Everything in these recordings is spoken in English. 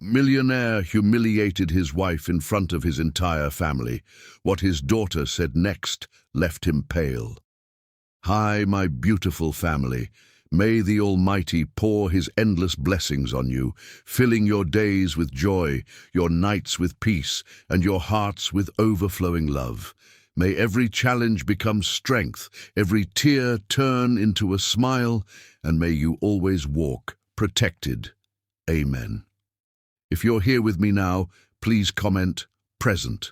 Millionaire humiliated his wife in front of his entire family. What his daughter said next left him pale. Hi, my beautiful family. May the Almighty pour his endless blessings on you, filling your days with joy, your nights with peace, and your hearts with overflowing love. May every challenge become strength, every tear turn into a smile, and may you always walk protected. Amen. If you're here with me now, please comment present.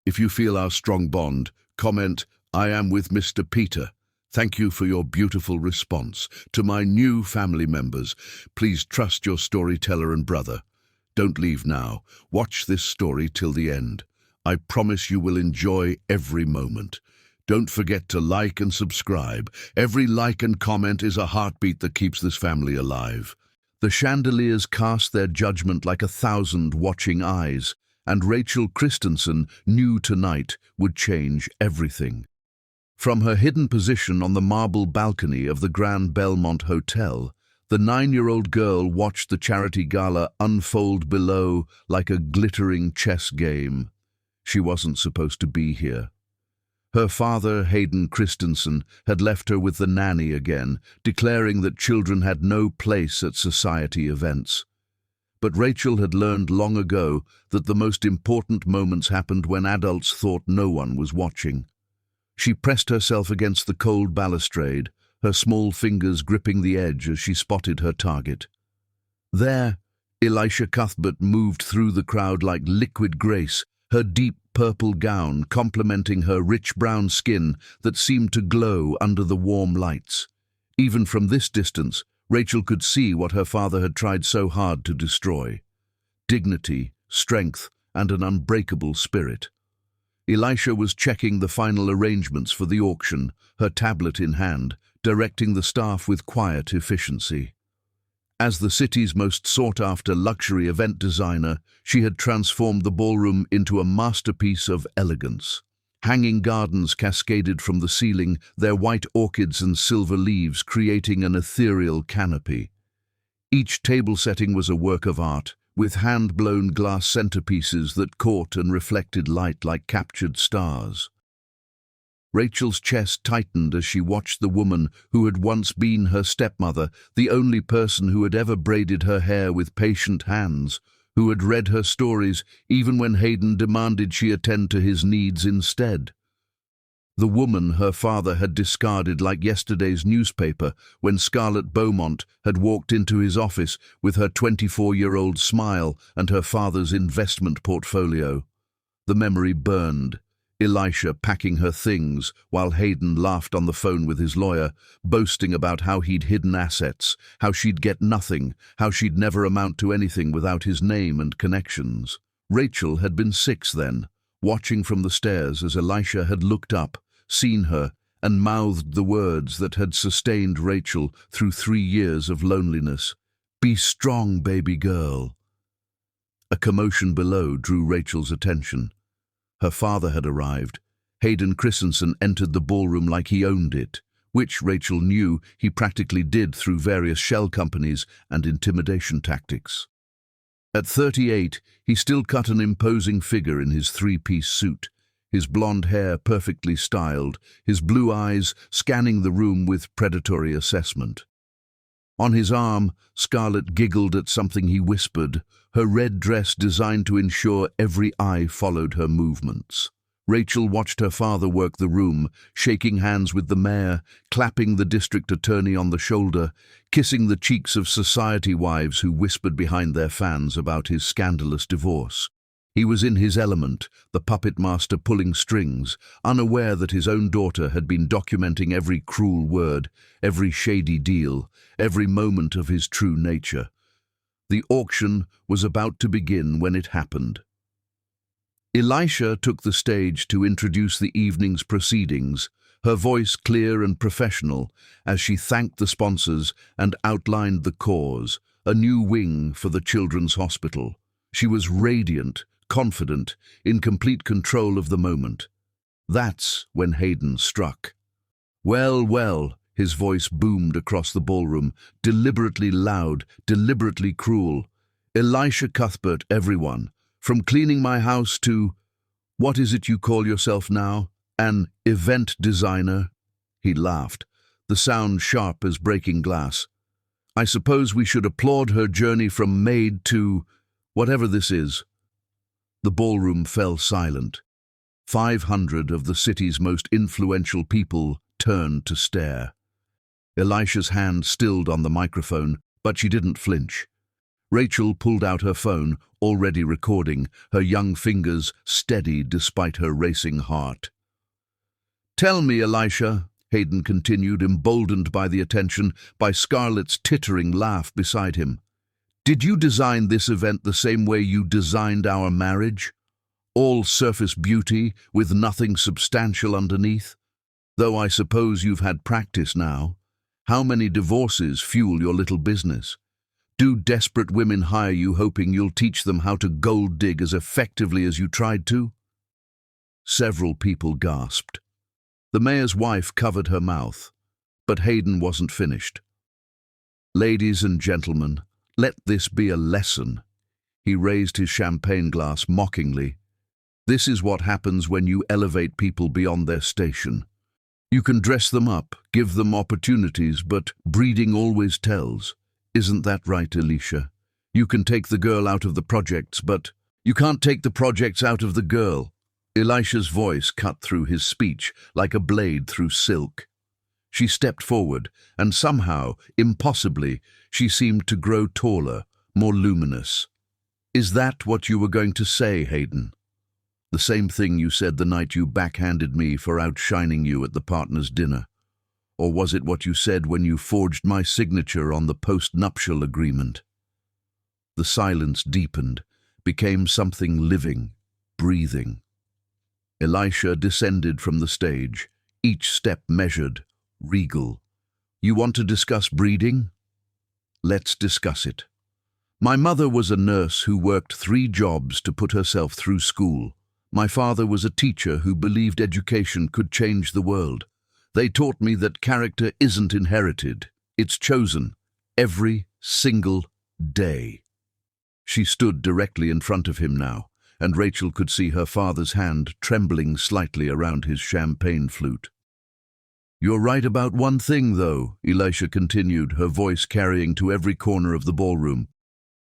If you feel our strong bond, comment I am with Mr. Peter. Thank you for your beautiful response. To my new family members, please trust your storyteller and brother. Don't leave now. Watch this story till the end. I promise you will enjoy every moment. Don't forget to like and subscribe. Every like and comment is a heartbeat that keeps this family alive. The chandeliers cast their judgment like 1,000 watching eyes, and Rachel Christensen knew tonight would change everything. From her hidden position on the marble balcony of the Grand Belmont Hotel, the 9-year-old girl watched the charity gala unfold below like a glittering chess game. She wasn't supposed to be here. Her father, Hayden Christensen, had left her with the nanny again, declaring that children had no place at society events. But Rachel had learned long ago that the most important moments happened when adults thought no one was watching. She pressed herself against the cold balustrade, her small fingers gripping the edge as she spotted her target. There, Elisha Cuthbert moved through the crowd like liquid grace, her deep purple gown complementing her rich brown skin that seemed to glow under the warm lights. Even from this distance, Rachel could see what her father had tried so hard to destroy: dignity, strength, and an unbreakable spirit. Elisha was checking the final arrangements for the auction, her tablet in hand, directing the staff with quiet efficiency. As the city's most sought-after luxury event designer, she had transformed the ballroom into a masterpiece of elegance. Hanging gardens cascaded from the ceiling, their white orchids and silver leaves creating an ethereal canopy. Each table setting was a work of art, with hand-blown glass centerpieces that caught and reflected light like captured stars. Rachel's chest tightened as she watched the woman who had once been her stepmother, the only person who had ever braided her hair with patient hands, who had read her stories even when Hayden demanded she attend to his needs instead. The woman her father had discarded like yesterday's newspaper when Scarlett Beaumont had walked into his office with her 24-year-old smile and her father's investment portfolio. The memory burned. Elisha packing her things while Hayden laughed on the phone with his lawyer, boasting about how he'd hidden assets, how she'd get nothing, how she'd never amount to anything without his name and connections. Rachel had been 6 then, watching from the stairs as Elisha had looked up, seen her, and mouthed the words that had sustained Rachel through 3 years of loneliness. "Be strong, baby girl." A commotion below drew Rachel's attention. Her father had arrived. Hayden Christensen entered the ballroom like he owned it, which Rachel knew he practically did through various shell companies and intimidation tactics. At 38, he still cut an imposing figure in his 3-piece suit, his blonde hair perfectly styled, his blue eyes scanning the room with predatory assessment. On his arm, Scarlett giggled at something he whispered, her red dress designed to ensure every eye followed her movements. Rachel watched her father work the room, shaking hands with the mayor, clapping the district attorney on the shoulder, kissing the cheeks of society wives who whispered behind their fans about his scandalous divorce. He was in his element, the puppet master pulling strings, unaware that his own daughter had been documenting every cruel word, every shady deal, every moment of his true nature. The auction was about to begin when it happened. Elisha took the stage to introduce the evening's proceedings, her voice clear and professional as she thanked the sponsors and outlined the cause, a new wing for the Children's Hospital. She was radiant, confident, in complete control of the moment. That's when Hayden struck. "Well, well," his voice boomed across the ballroom, deliberately loud, deliberately cruel. Elisha Cuthbert, everyone. From cleaning my house to, what is it you call yourself now? An event designer? He laughed, the sound sharp as breaking glass. I suppose we should applaud her journey from maid to whatever this is. The ballroom fell silent. 500 of the city's most influential people turned to stare. Elisha's hand stilled on the microphone, but she didn't flinch. Rachel pulled out her phone, already recording, her young fingers steady despite her racing heart. Tell me, Elisha, Hayden continued, emboldened by the attention, by Scarlett's tittering laugh beside him. Did you design this event the same way you designed our marriage? All surface beauty, with nothing substantial underneath? Though I suppose you've had practice now. How many divorces fuel your little business? Do desperate women hire you hoping you'll teach them how to gold dig as effectively as you tried to? Several people gasped. The mayor's wife covered her mouth, but Hayden wasn't finished. Ladies and gentlemen, let this be a lesson. He raised his champagne glass mockingly. This is what happens when you elevate people beyond their station. You can dress them up, give them opportunities, but breeding always tells. Isn't that right, Elisha? You can take the girl out of the projects, but you can't take the projects out of the girl. Elisha's voice cut through his speech like a blade through silk. She stepped forward, and somehow, impossibly, she seemed to grow taller, more luminous. Is that what you were going to say, Hayden? The same thing you said the night you backhanded me for outshining you at the partners' dinner? Or was it what you said when you forged my signature on the post-nuptial agreement? The silence deepened, became something living, breathing. Elisha descended from the stage, each step measured, regal. You want to discuss breeding? Let's discuss it. My mother was a nurse who worked 3 jobs to put herself through school. My father was a teacher who believed education could change the world. They taught me that character isn't inherited, it's chosen, every single day. She stood directly in front of him now, and Rachel could see her father's hand trembling slightly around his champagne flute. You're right about one thing, though, Elisha continued, her voice carrying to every corner of the ballroom.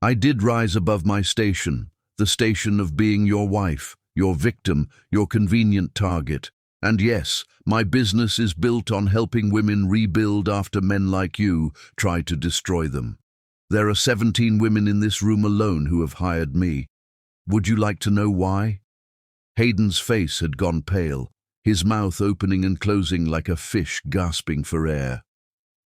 I did rise above my station, the station of being your wife, your victim, your convenient target. And yes, my business is built on helping women rebuild after men like you try to destroy them. There are 17 women in this room alone who have hired me. Would you like to know why? Hayden's face had gone pale, his mouth opening and closing like a fish gasping for air.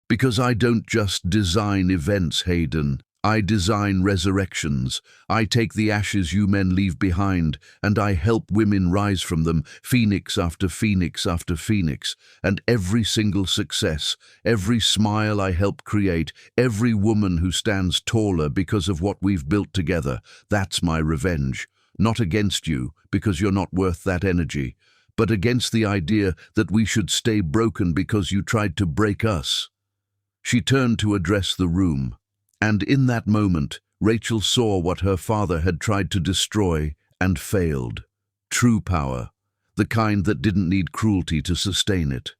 Because I don't just design events, Hayden. I design resurrections. I take the ashes you men leave behind, and I help women rise from them, phoenix after phoenix after phoenix. And every single success, every smile I help create, every woman who stands taller because of what we've built together, that's my revenge. Not against you, because you're not worth that energy, but against the idea that we should stay broken because you tried to break us. She turned to address the room. And in that moment, Rachel saw what her father had tried to destroy and failed. True power, the kind that didn't need cruelty to sustain it.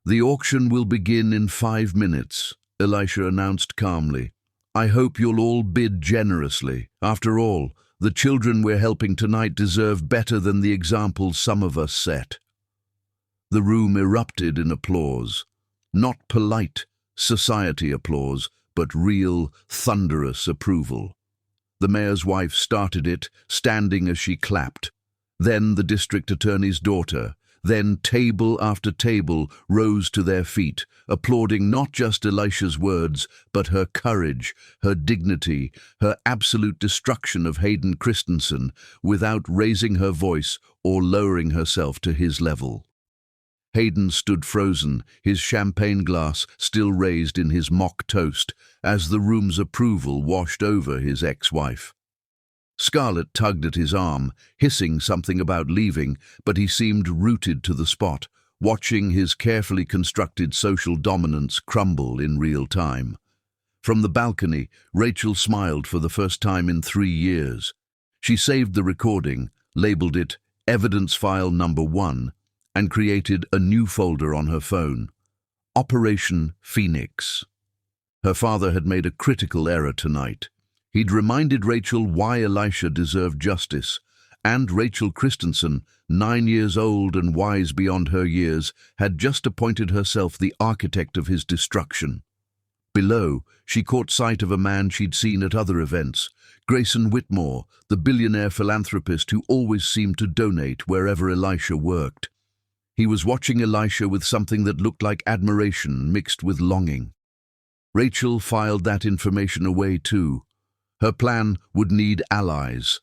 The auction will begin in 5 minutes, Elisha announced calmly. I hope you'll all bid generously. After all, the children we're helping tonight deserve better than the examples some of us set. The room erupted in applause. Not polite society applause, but real, thunderous approval. The mayor's wife started it, standing as she clapped. Then the district attorney's daughter. Then table after table rose to their feet, applauding not just Elisha's words, but her courage, her dignity, her absolute destruction of Hayden Christensen, without raising her voice or lowering herself to his level. Hayden stood frozen, his champagne glass still raised in his mock toast, as the room's approval washed over his ex-wife. Scarlett tugged at his arm, hissing something about leaving, but he seemed rooted to the spot, watching his carefully constructed social dominance crumble in real time. From the balcony, Rachel smiled for the first time in 3 years. She saved the recording, labeled it Evidence File Number 1, and created a new folder on her phone. Operation Phoenix. Her father had made a critical error tonight. He'd reminded Rachel why Elisha deserved justice, and Rachel Christensen, 9 years old and wise beyond her years, had just appointed herself the architect of his destruction. Below, she caught sight of a man she'd seen at other events, Grayson Whitmore, the billionaire philanthropist who always seemed to donate wherever Elisha worked. He was watching Elisha with something that looked like admiration mixed with longing. Rachel filed that information away too. Her plan would need allies.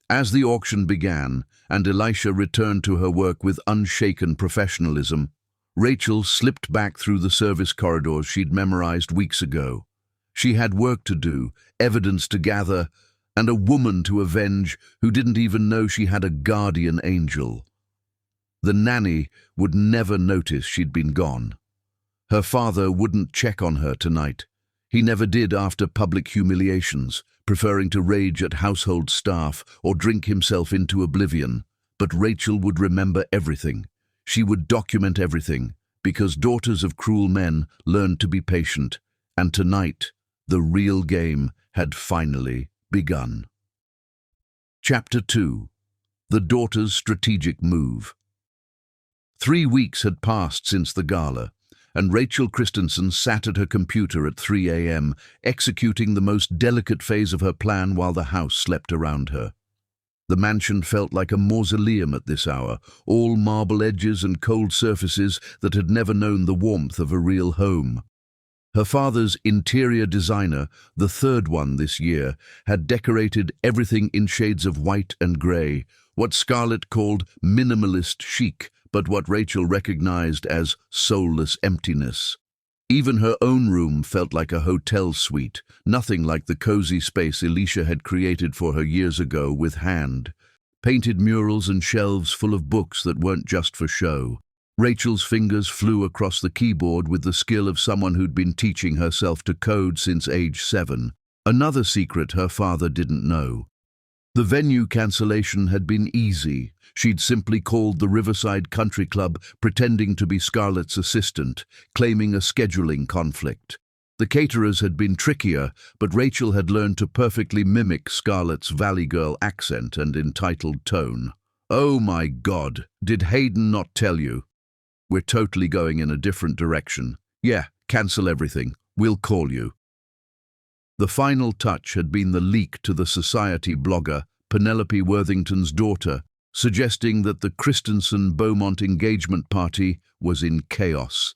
As the auction began, and Elisha returned to her work with unshaken professionalism, Rachel slipped back through the service corridors she'd memorized weeks ago. She had work to do, evidence to gather, and a woman to avenge who didn't even know she had a guardian angel. The nanny would never notice she'd been gone. Her father wouldn't check on her tonight. He never did after public humiliations, preferring to rage at household staff or drink himself into oblivion. But Rachel would remember everything. She would document everything, because daughters of cruel men learned to be patient, and tonight, the real game had finally begun. Chapter 2. The Daughter's Strategic Move. 3 weeks had passed since the gala, and Rachel Christensen sat at her computer at 3 a.m., executing the most delicate phase of her plan while the house slept around her. The mansion felt like a mausoleum at this hour, all marble edges and cold surfaces that had never known the warmth of a real home. Her father's interior designer, the third one this year, had decorated everything in shades of white and grey, what Scarlett called minimalist chic, but what Rachel recognized as soulless emptiness. Even her own room felt like a hotel suite, nothing like the cozy space Elisha had created for her years ago with hand. Painted murals and shelves full of books that weren't just for show. Rachel's fingers flew across the keyboard with the skill of someone who'd been teaching herself to code since age 7. Another secret her father didn't know. The venue cancellation had been easy. She'd simply called the Riverside Country Club, pretending to be Scarlett's assistant, claiming a scheduling conflict. The caterers had been trickier, but Rachel had learned to perfectly mimic Scarlett's Valley Girl accent and entitled tone. "Oh my God, did Hayden not tell you? We're totally going in a different direction. Yeah, cancel everything. We'll call you." The final touch had been the leak to the society blogger, Penelope Worthington's daughter, suggesting that the Christensen-Beaumont engagement party was in chaos.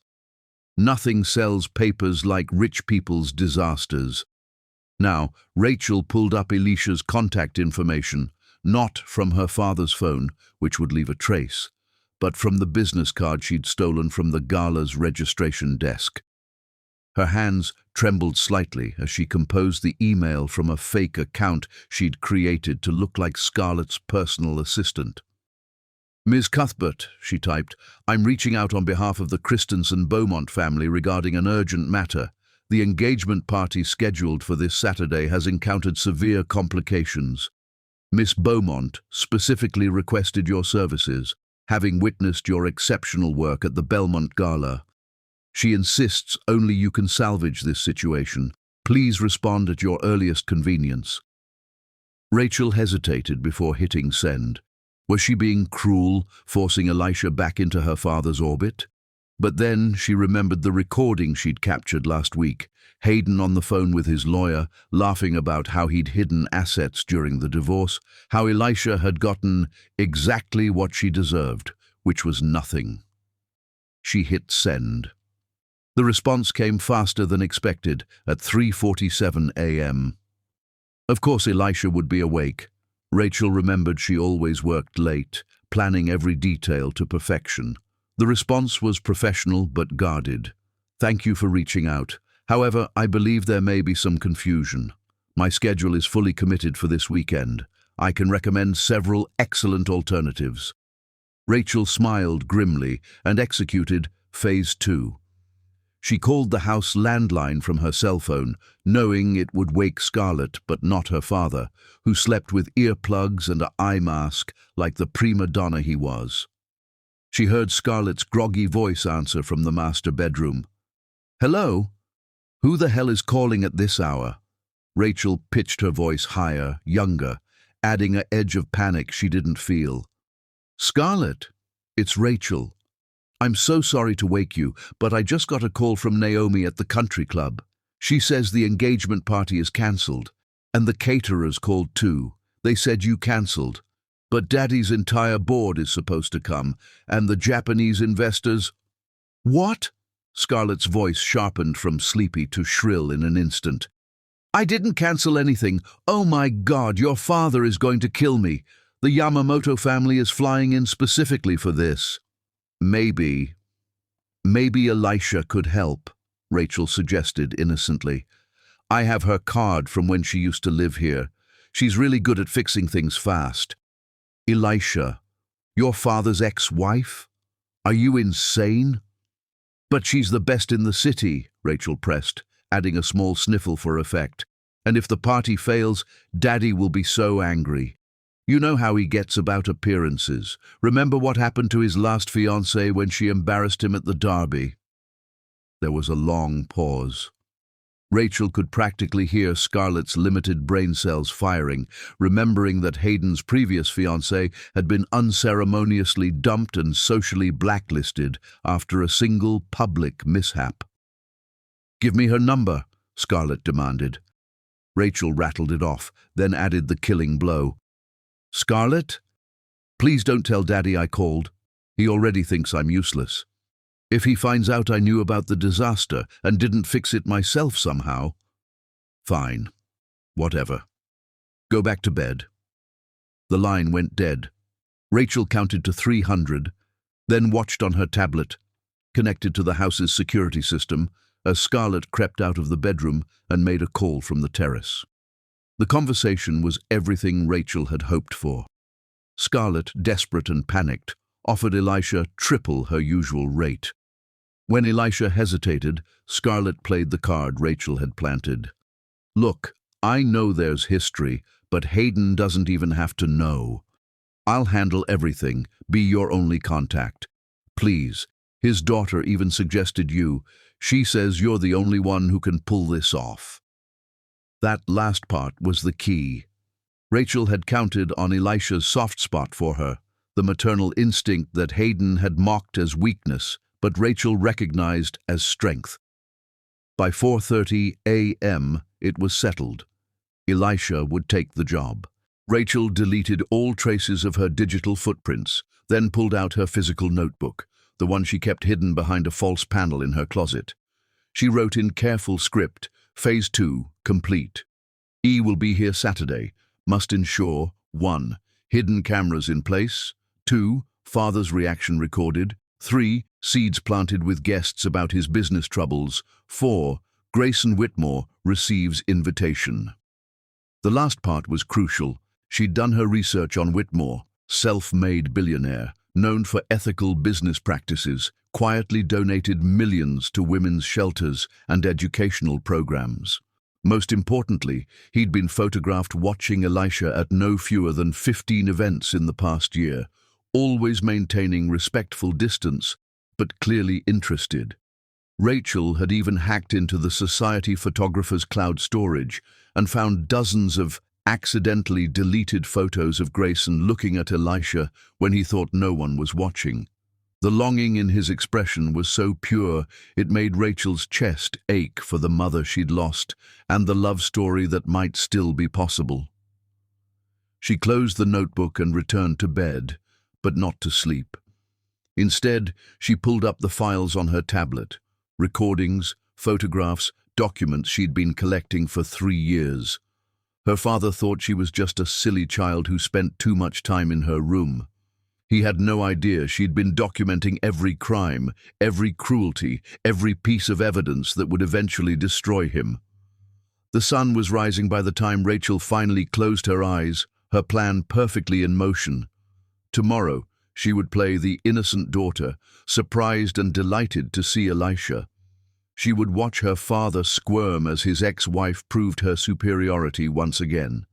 Nothing sells papers like rich people's disasters. Now, Rachel pulled up Elisha's contact information, not from her father's phone, which would leave a trace, but from the business card she'd stolen from the gala's registration desk. Her hands trembled slightly as she composed the email from a fake account she'd created to look like Scarlett's personal assistant. "Ms. Cuthbert," she typed, "I'm reaching out on behalf of the Christensen-Beaumont family regarding an urgent matter. The engagement party scheduled for this Saturday has encountered severe complications. Miss Beaumont specifically requested your services, having witnessed your exceptional work at the Belmont Gala. She insists only you can salvage this situation. Please respond at your earliest convenience." Rachel hesitated before hitting send. Was she being cruel, forcing Elisha back into her father's orbit? But then she remembered the recording she'd captured last week, Hayden on the phone with his lawyer, laughing about how he'd hidden assets during the divorce, how Elisha had gotten exactly what she deserved, which was nothing. She hit send. The response came faster than expected at 3:47 a.m. Of course Elisha would be awake. Rachel remembered she always worked late, planning every detail to perfection. The response was professional but guarded. "Thank you for reaching out. However, I believe there may be some confusion. My schedule is fully committed for this weekend. I can recommend several excellent alternatives." Rachel smiled grimly and executed Phase 2. She called the house landline from her cell phone, knowing it would wake Scarlett but not her father, who slept with earplugs and an eye mask like the prima donna he was. She heard Scarlett's groggy voice answer from the master bedroom. "Hello? Who the hell is calling at this hour?" Rachel pitched her voice higher, younger, adding an edge of panic she didn't feel. "Scarlett, it's Rachel. I'm so sorry to wake you, but I just got a call from Naomi at the country club. She says the engagement party is cancelled, and the caterers called too. They said you cancelled. But Daddy's entire board is supposed to come, and the Japanese investors—" "What?" Scarlett's voice sharpened from sleepy to shrill in an instant. "I didn't cancel anything. Oh my God, your father is going to kill me. The Yamamoto family is flying in specifically for this." Maybe Elisha could help," Rachel suggested innocently. "I have her card from when she used to live here. She's really good at fixing things fast." "Elisha? Your father's ex-wife? Are you insane?" "But she's the best in the city," Rachel pressed, adding a small sniffle for effect. "And if the party fails, Daddy will be so angry. You know how he gets about appearances. Remember what happened to his last fiancée when she embarrassed him at the Derby?" There was a long pause. Rachel could practically hear Scarlett's limited brain cells firing, remembering that Hayden's previous fiancée had been unceremoniously dumped and socially blacklisted after a single public mishap. "Give me her number," Scarlett demanded. Rachel rattled it off, then added the killing blow. "Scarlett? Please don't tell Daddy I called. He already thinks I'm useless. If he finds out I knew about the disaster and didn't fix it myself somehow—" "Fine. Whatever. Go back to bed." The line went dead. Rachel counted to 300, then watched on her tablet, connected to the house's security system, as Scarlett crept out of the bedroom and made a call from the terrace. The conversation was everything Rachel had hoped for. Scarlett, desperate and panicked, offered Elisha triple her usual rate. When Elisha hesitated, Scarlett played the card Rachel had planted. "Look, I know there's history, but Hayden doesn't even have to know. I'll handle everything, be your only contact. Please, his daughter even suggested you. She says you're the only one who can pull this off." That last part was the key. Rachel had counted on Elisha's soft spot for her, the maternal instinct that Hayden had mocked as weakness, but Rachel recognized as strength. By 4:30 a.m., it was settled. Elisha would take the job. Rachel deleted all traces of her digital footprints, then pulled out her physical notebook, the one she kept hidden behind a false panel in her closet. She wrote in careful script, Phase 2, complete. E will be here Saturday. Must ensure 1. Hidden cameras in place. 2. Father's reaction recorded. 3. Seeds planted with guests about his business troubles. 4. Grayson Whitmore receives invitation. The last part was crucial. She'd done her research on Whitmore, self-made billionaire, known for ethical business practices, quietly donated millions to women's shelters and educational programs. Most importantly, he'd been photographed watching Elisha at no fewer than 15 events in the past year, always maintaining respectful distance, but clearly interested. Rachel had even hacked into the Society Photographer's cloud storage and found dozens of accidentally deleted photos of Grayson looking at Elisha when he thought no one was watching. The longing in his expression was so pure it made Rachel's chest ache for the mother she'd lost and the love story that might still be possible. She closed the notebook and returned to bed, but not to sleep. Instead, she pulled up the files on her tablet, recordings, photographs, documents she'd been collecting for 3 years. Her father thought she was just a silly child who spent too much time in her room. He had no idea she'd been documenting every crime, every cruelty, every piece of evidence that would eventually destroy him. The sun was rising by the time Rachel finally closed her eyes, her plan perfectly in motion. Tomorrow, she would play the innocent daughter, surprised and delighted to see Elisha. She would watch her father squirm as his ex-wife proved her superiority once again.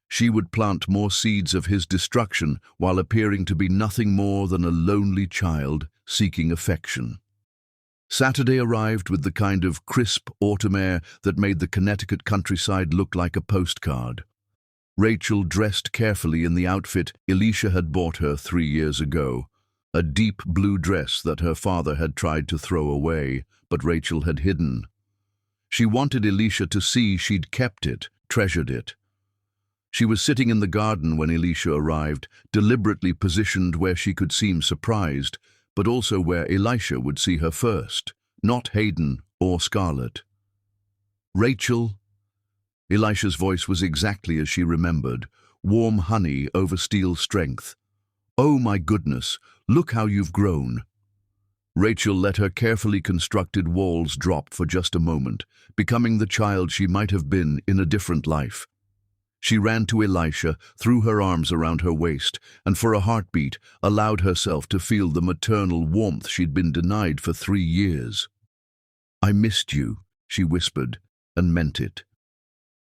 She would plant more seeds of his destruction while appearing to be nothing more than a lonely child seeking affection. Saturday arrived with the kind of crisp autumn air that made the Connecticut countryside look like a postcard. Rachel dressed carefully in the outfit Elisha had bought her 3 years ago, a deep blue dress that her father had tried to throw away, but Rachel had hidden. She wanted Elisha to see she'd kept it, treasured it. She was sitting in the garden when Elisha arrived, deliberately positioned where she could seem surprised, but also where Elisha would see her first, not Hayden or Scarlett. "Rachel?" Elisha's voice was exactly as she remembered, warm honey over steel strength. "Oh my goodness, look how you've grown." Rachel let her carefully constructed walls drop for just a moment, becoming the child she might have been in a different life. She ran to Elisha, threw her arms around her waist, and for a heartbeat allowed herself to feel the maternal warmth she'd been denied for 3 years. "I missed you," she whispered, and meant it.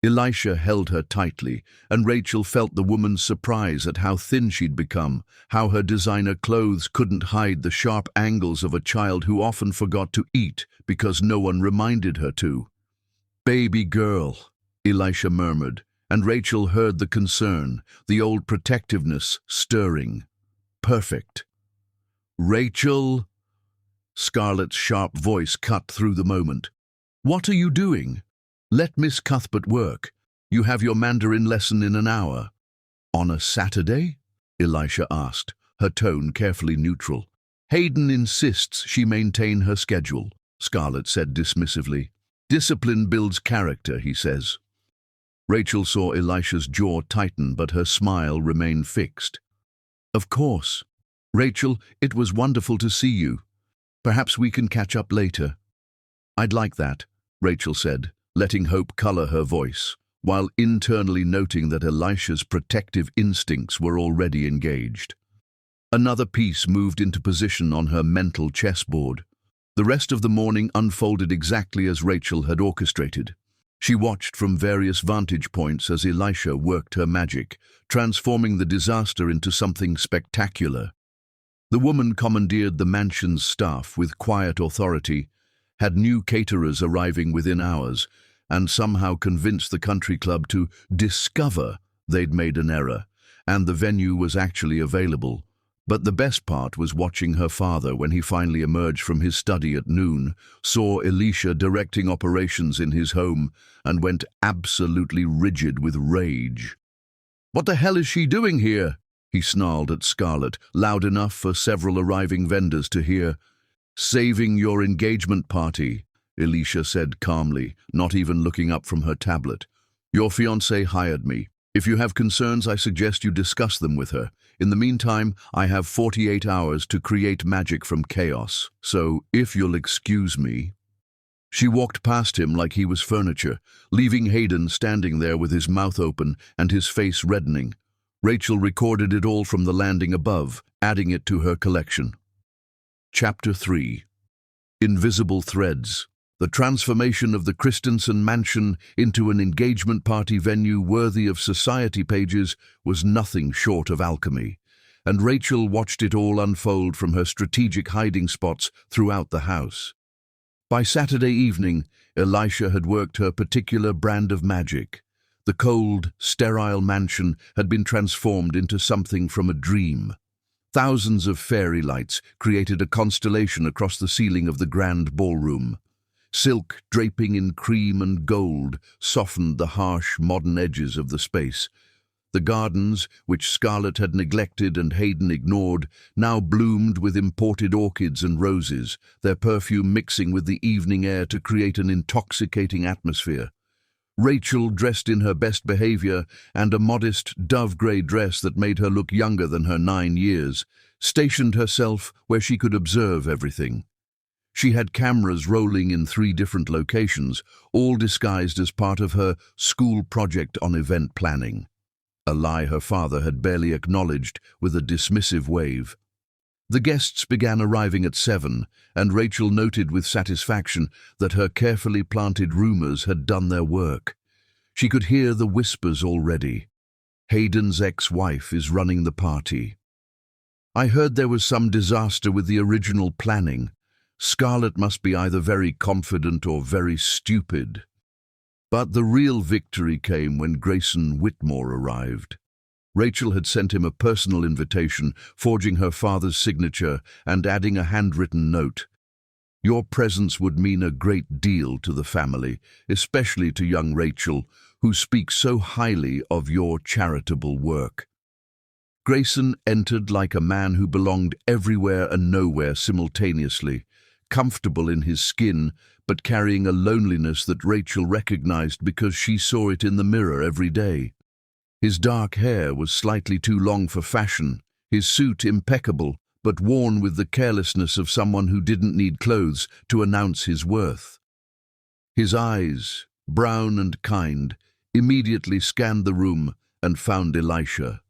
Elisha held her tightly, and Rachel felt the woman's surprise at how thin she'd become, how her designer clothes couldn't hide the sharp angles of a child who often forgot to eat because no one reminded her to. "Baby girl," Elisha murmured, and Rachel heard the concern, the old protectiveness stirring. "Perfect." "Rachel?" Scarlett's sharp voice cut through the moment. "What are you doing? Let Miss Cuthbert work. You have your Mandarin lesson in an hour." "On a Saturday?" Elisha asked, her tone carefully neutral. "Hayden insists she maintain her schedule," Scarlett said dismissively. "Discipline builds character, he says." Rachel saw Elisha's jaw tighten, but her smile remained fixed. "Of course. Rachel, it was wonderful to see you. Perhaps we can catch up later." "I'd like that," Rachel said, letting hope color her voice, while internally noting that Elisha's protective instincts were already engaged. Another piece moved into position on her mental chessboard. The rest of the morning unfolded exactly as Rachel had orchestrated. She watched from various vantage points as Elisha worked her magic, transforming the disaster into something spectacular. The woman commandeered the mansion's staff with quiet authority, had new caterers arriving within hours, and somehow convinced the country club to discover they'd made an error, and the venue was actually available. But the best part was watching her father when he finally emerged from his study at noon, saw Elisha directing operations in his home, and went absolutely rigid with rage. "What the hell is she doing here?" he snarled at Scarlett, loud enough for several arriving vendors to hear. "Saving your engagement party," Elisha said calmly, not even looking up from her tablet. "Your fiancé hired me. If you have concerns, I suggest you discuss them with her. In the meantime, I have 48 hours to create magic from chaos, so if you'll excuse me." She walked past him like he was furniture, leaving Hayden standing there with his mouth open and his face reddening. Rachel recorded it all from the landing above, adding it to her collection. Chapter 3. Invisible Threads. The transformation of the Christensen mansion into an engagement party venue worthy of society pages was nothing short of alchemy, and Rachel watched it all unfold from her strategic hiding spots throughout the house. By Saturday evening, Elisha had worked her particular brand of magic. The cold, sterile mansion had been transformed into something from a dream. Thousands of fairy lights created a constellation across the ceiling of the grand ballroom. Silk draping in cream and gold softened the harsh, modern edges of the space. The gardens, which Scarlett had neglected and Hayden ignored, now bloomed with imported orchids and roses, their perfume mixing with the evening air to create an intoxicating atmosphere. Rachel, dressed in her best behavior and a modest dove-grey dress that made her look younger than her 9 years, stationed herself where she could observe everything. She had cameras rolling in 3 different locations, all disguised as part of her school project on event planning. A lie her father had barely acknowledged with a dismissive wave. The guests began arriving at 7, and Rachel noted with satisfaction that her carefully planted rumors had done their work. She could hear the whispers already. Hayden's ex-wife is running the party. I heard there was some disaster with the original planning. Scarlett must be either very confident or very stupid. But the real victory came when Grayson Whitmore arrived. Rachel had sent him a personal invitation, forging her father's signature and adding a handwritten note. Your presence would mean a great deal to the family, especially to young Rachel, who speaks so highly of your charitable work. Grayson entered like a man who belonged everywhere and nowhere simultaneously, comfortable in his skin, but carrying a loneliness that Rachel recognized because she saw it in the mirror every day. His dark hair was slightly too long for fashion, his suit impeccable, but worn with the carelessness of someone who didn't need clothes to announce his worth. His eyes, brown and kind, immediately scanned the room and found Elisha.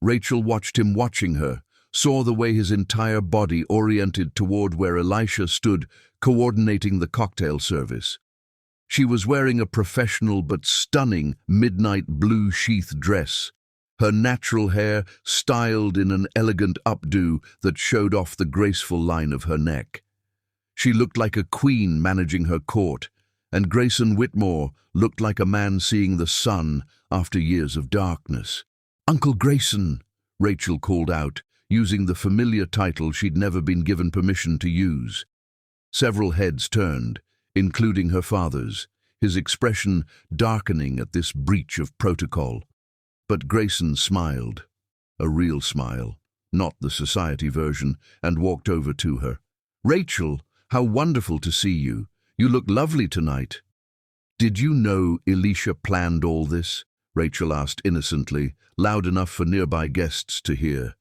Rachel watched him watching her, saw the way his entire body oriented toward where Elisha stood, coordinating the cocktail service. She was wearing a professional but stunning midnight blue sheath dress, her natural hair styled in an elegant updo that showed off the graceful line of her neck. She looked like a queen managing her court, and Grayson Whitmore looked like a man seeing the sun after years of darkness. "Uncle Grayson," Rachel called out, using the familiar title she'd never been given permission to use. Several heads turned, including her father's, his expression darkening at this breach of protocol. But Grayson smiled, a real smile, not the society version, and walked over to her. "Rachel, how wonderful to see you. You look lovely tonight." "Did you know Elisha planned all this?" Rachel asked innocently, loud enough for nearby guests to hear.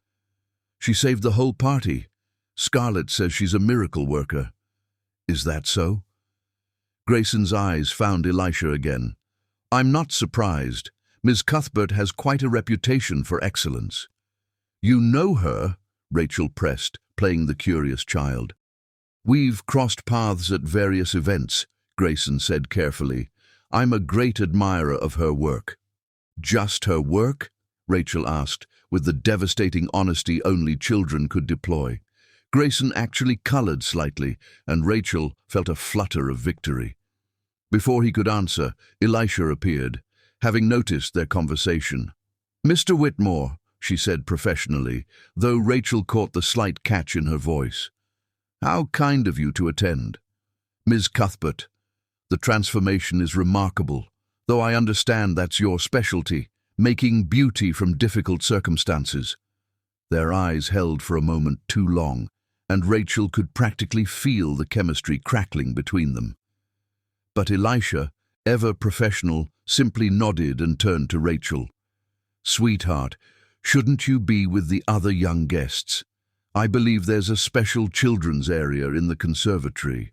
"She saved the whole party. Scarlett says she's a miracle worker." "Is that so?" Grayson's eyes found Elisha again. "I'm not surprised. Ms. Cuthbert has quite a reputation for excellence." "You know her?" Rachel pressed, playing the curious child. "We've crossed paths at various events," Grayson said carefully. "I'm a great admirer of her work." "Just her work?" Rachel asked, with the devastating honesty only children could deploy. Grayson actually colored slightly, and Rachel felt a flutter of victory. Before he could answer, Elisha appeared, having noticed their conversation. "Mr. Whitmore," she said professionally, though Rachel caught the slight catch in her voice. "How kind of you to attend. Ms. Cuthbert, the transformation is remarkable, though I understand that's your specialty, making beauty from difficult circumstances." Their eyes held for a moment too long, and Rachel could practically feel the chemistry crackling between them. But Elisha, ever professional, simply nodded and turned to Rachel. "Sweetheart, shouldn't you be with the other young guests? I believe there's a special children's area in the conservatory."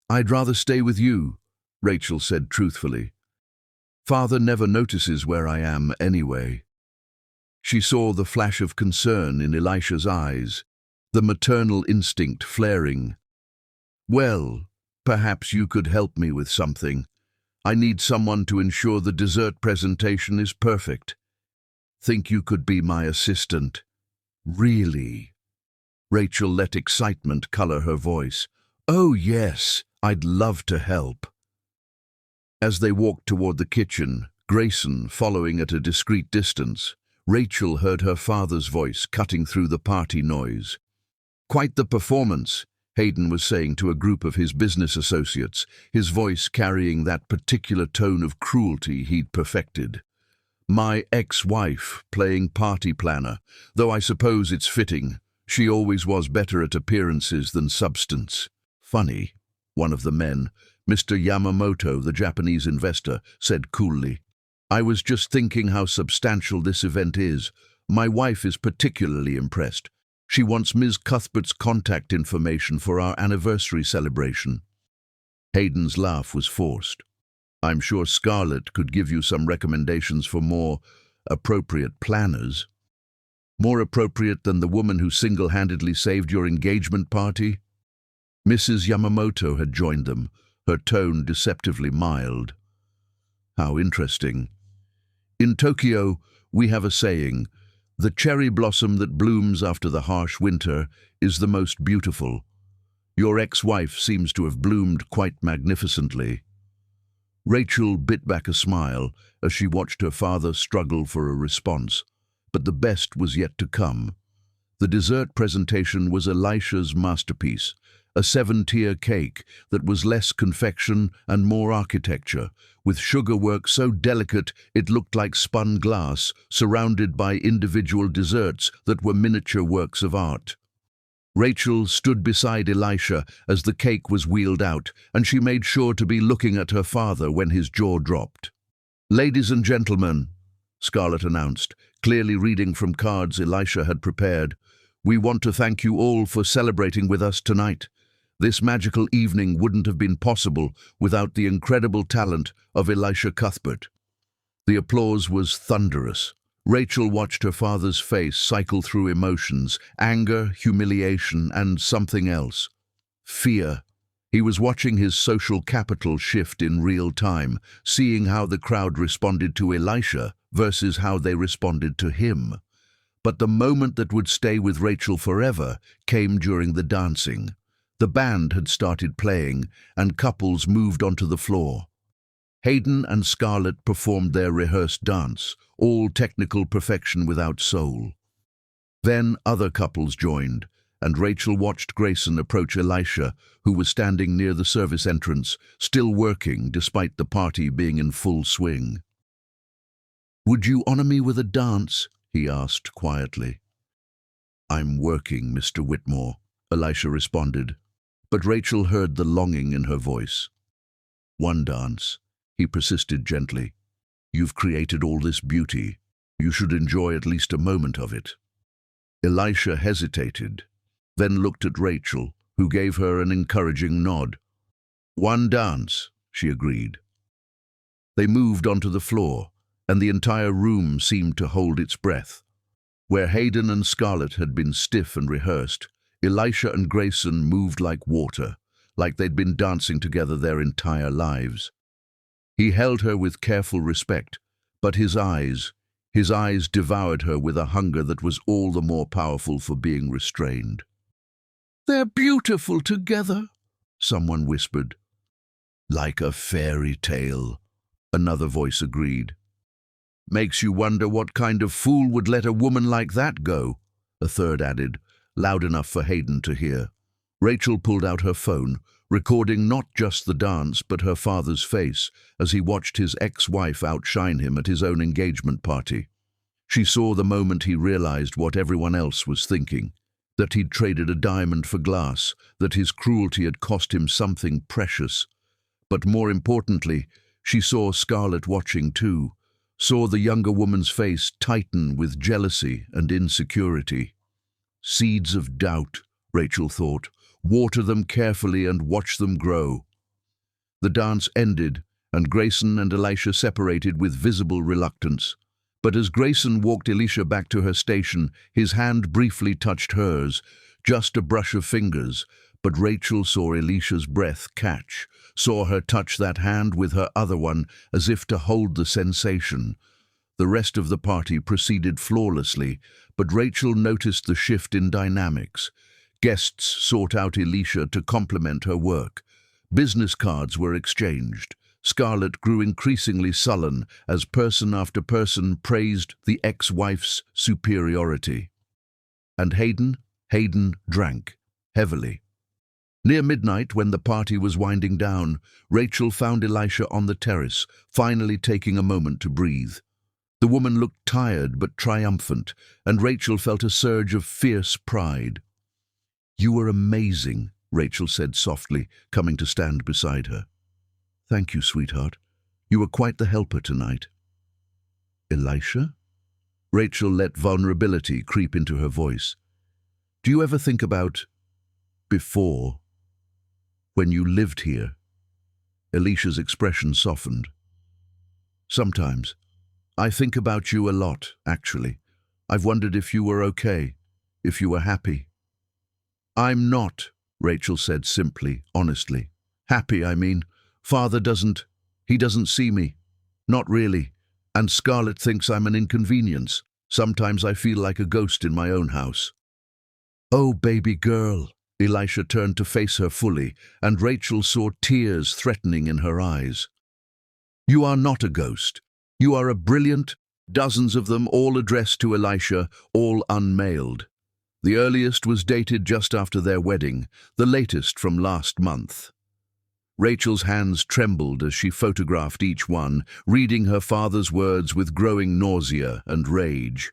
"I'd rather stay with you," Rachel said truthfully. "Father never notices where I am anyway." She saw the flash of concern in Elisha's eyes, the maternal instinct flaring. "Well, perhaps you could help me with something. I need someone to ensure the dessert presentation is perfect. Think you could be my assistant?" "Really?" Rachel let excitement color her voice. "Oh yes, I'd love to help." As they walked toward the kitchen, Grayson following at a discreet distance, Rachel heard her father's voice cutting through the party noise. "Quite the performance," Hayden was saying to a group of his business associates, his voice carrying that particular tone of cruelty he'd perfected. "My ex-wife playing party planner, though I suppose it's fitting. She always was better at appearances than substance." "Funny," one of the men, Mr. Yamamoto, the Japanese investor, said coolly. "I was just thinking how substantial this event is. My wife is particularly impressed. She wants Ms. Cuthbert's contact information for our anniversary celebration." Hayden's laugh was forced. "I'm sure Scarlett could give you some recommendations for more appropriate planners." More appropriate than the woman who single-handedly saved your engagement party? Mrs. Yamamoto had joined them, her tone deceptively mild. How interesting. In Tokyo, we have a saying, "The cherry blossom that blooms after the harsh winter is the most beautiful." Your ex-wife seems to have bloomed quite magnificently. Rachel bit back a smile as she watched her father struggle for a response, but the best was yet to come. The dessert presentation was Elisha's masterpiece, a 7-tier cake that was less confection and more architecture, with sugarwork so delicate it looked like spun glass, surrounded by individual desserts that were miniature works of art. Rachel stood beside Elisha as the cake was wheeled out, and she made sure to be looking at her father when his jaw dropped. "Ladies and gentlemen," Scarlett announced, clearly reading from cards Elisha had prepared, "we want to thank you all for celebrating with us tonight. This magical evening wouldn't have been possible without the incredible talent of Elisha Cuthbert." The applause was thunderous. Rachel watched her father's face cycle through emotions, anger, humiliation, and something else. Fear. He was watching his social capital shift in real time, seeing how the crowd responded to Elisha versus how they responded to him. But the moment that would stay with Rachel forever came during the dancing. The band had started playing, and couples moved onto the floor. Hayden and Scarlett performed their rehearsed dance, all technical perfection without soul. Then other couples joined, and Rachel watched Grayson approach Elisha, who was standing near the service entrance, still working despite the party being in full swing. "Would you honor me with a dance?" he asked quietly. "I'm working, Mr. Whitmore," Elisha responded, but Rachel heard the longing in her voice. "One dance," he persisted gently. "You've created all this beauty. You should enjoy at least a moment of it." Elisha hesitated, then looked at Rachel, who gave her an encouraging nod. "One dance," she agreed. They moved onto the floor, and the entire room seemed to hold its breath. Where Hayden and Scarlett had been stiff and rehearsed, Elisha and Grayson moved like water, like they'd been dancing together their entire lives. He held her with careful respect, but his eyes devoured her with a hunger that was all the more powerful for being restrained. "They're beautiful together," someone whispered. "Like a fairy tale," another voice agreed. "Makes you wonder what kind of fool would let a woman like that go," a third added, loud enough for Hayden to hear. Rachel pulled out her phone, recording not just the dance but her father's face as he watched his ex-wife outshine him at his own engagement party. She saw the moment he realized what everyone else was thinking, that he'd traded a diamond for glass, that his cruelty had cost him something precious. But more importantly, she saw Scarlett watching too, saw the younger woman's face tighten with jealousy and insecurity. Seeds of doubt, Rachel thought. Water them carefully and watch them grow. The dance ended, and Grayson and Elisha separated with visible reluctance. But as Grayson walked Elisha back to her station, his hand briefly touched hers, just a brush of fingers, but Rachel saw Elisha's breath catch, saw her touch that hand with her other one as if to hold the sensation. The rest of the party proceeded flawlessly, but Rachel noticed the shift in dynamics. Guests sought out Elisha to compliment her work. Business cards were exchanged. Scarlett grew increasingly sullen as person after person praised the ex-wife's superiority. And Hayden drank, heavily. Near midnight, when the party was winding down, Rachel found Elisha on the terrace, finally taking a moment to breathe. The woman looked tired but triumphant, and Rachel felt a surge of fierce pride. "You were amazing," Rachel said softly, coming to stand beside her. "Thank you, sweetheart. You were quite the helper tonight." "Elisha?" Rachel let vulnerability creep into her voice. "Do you ever think about before, when you lived here?" Elisha's expression softened. "Sometimes. I think about you a lot, actually. I've wondered if you were okay, if you were happy." "I'm not," Rachel said simply, honestly. "Happy, I mean. Father he doesn't see me. Not really. And Scarlett thinks I'm an inconvenience. Sometimes I feel like a ghost in my own house." "Oh, baby girl." Elisha turned to face her fully, and Rachel saw tears threatening in her eyes. "You are not a ghost. You are a brilliant, dozens of them, all addressed to Elisha, all unmailed. The earliest was dated just after their wedding, the latest from last month." Rachel's hands trembled as she photographed each one, reading her father's words with growing nausea and rage.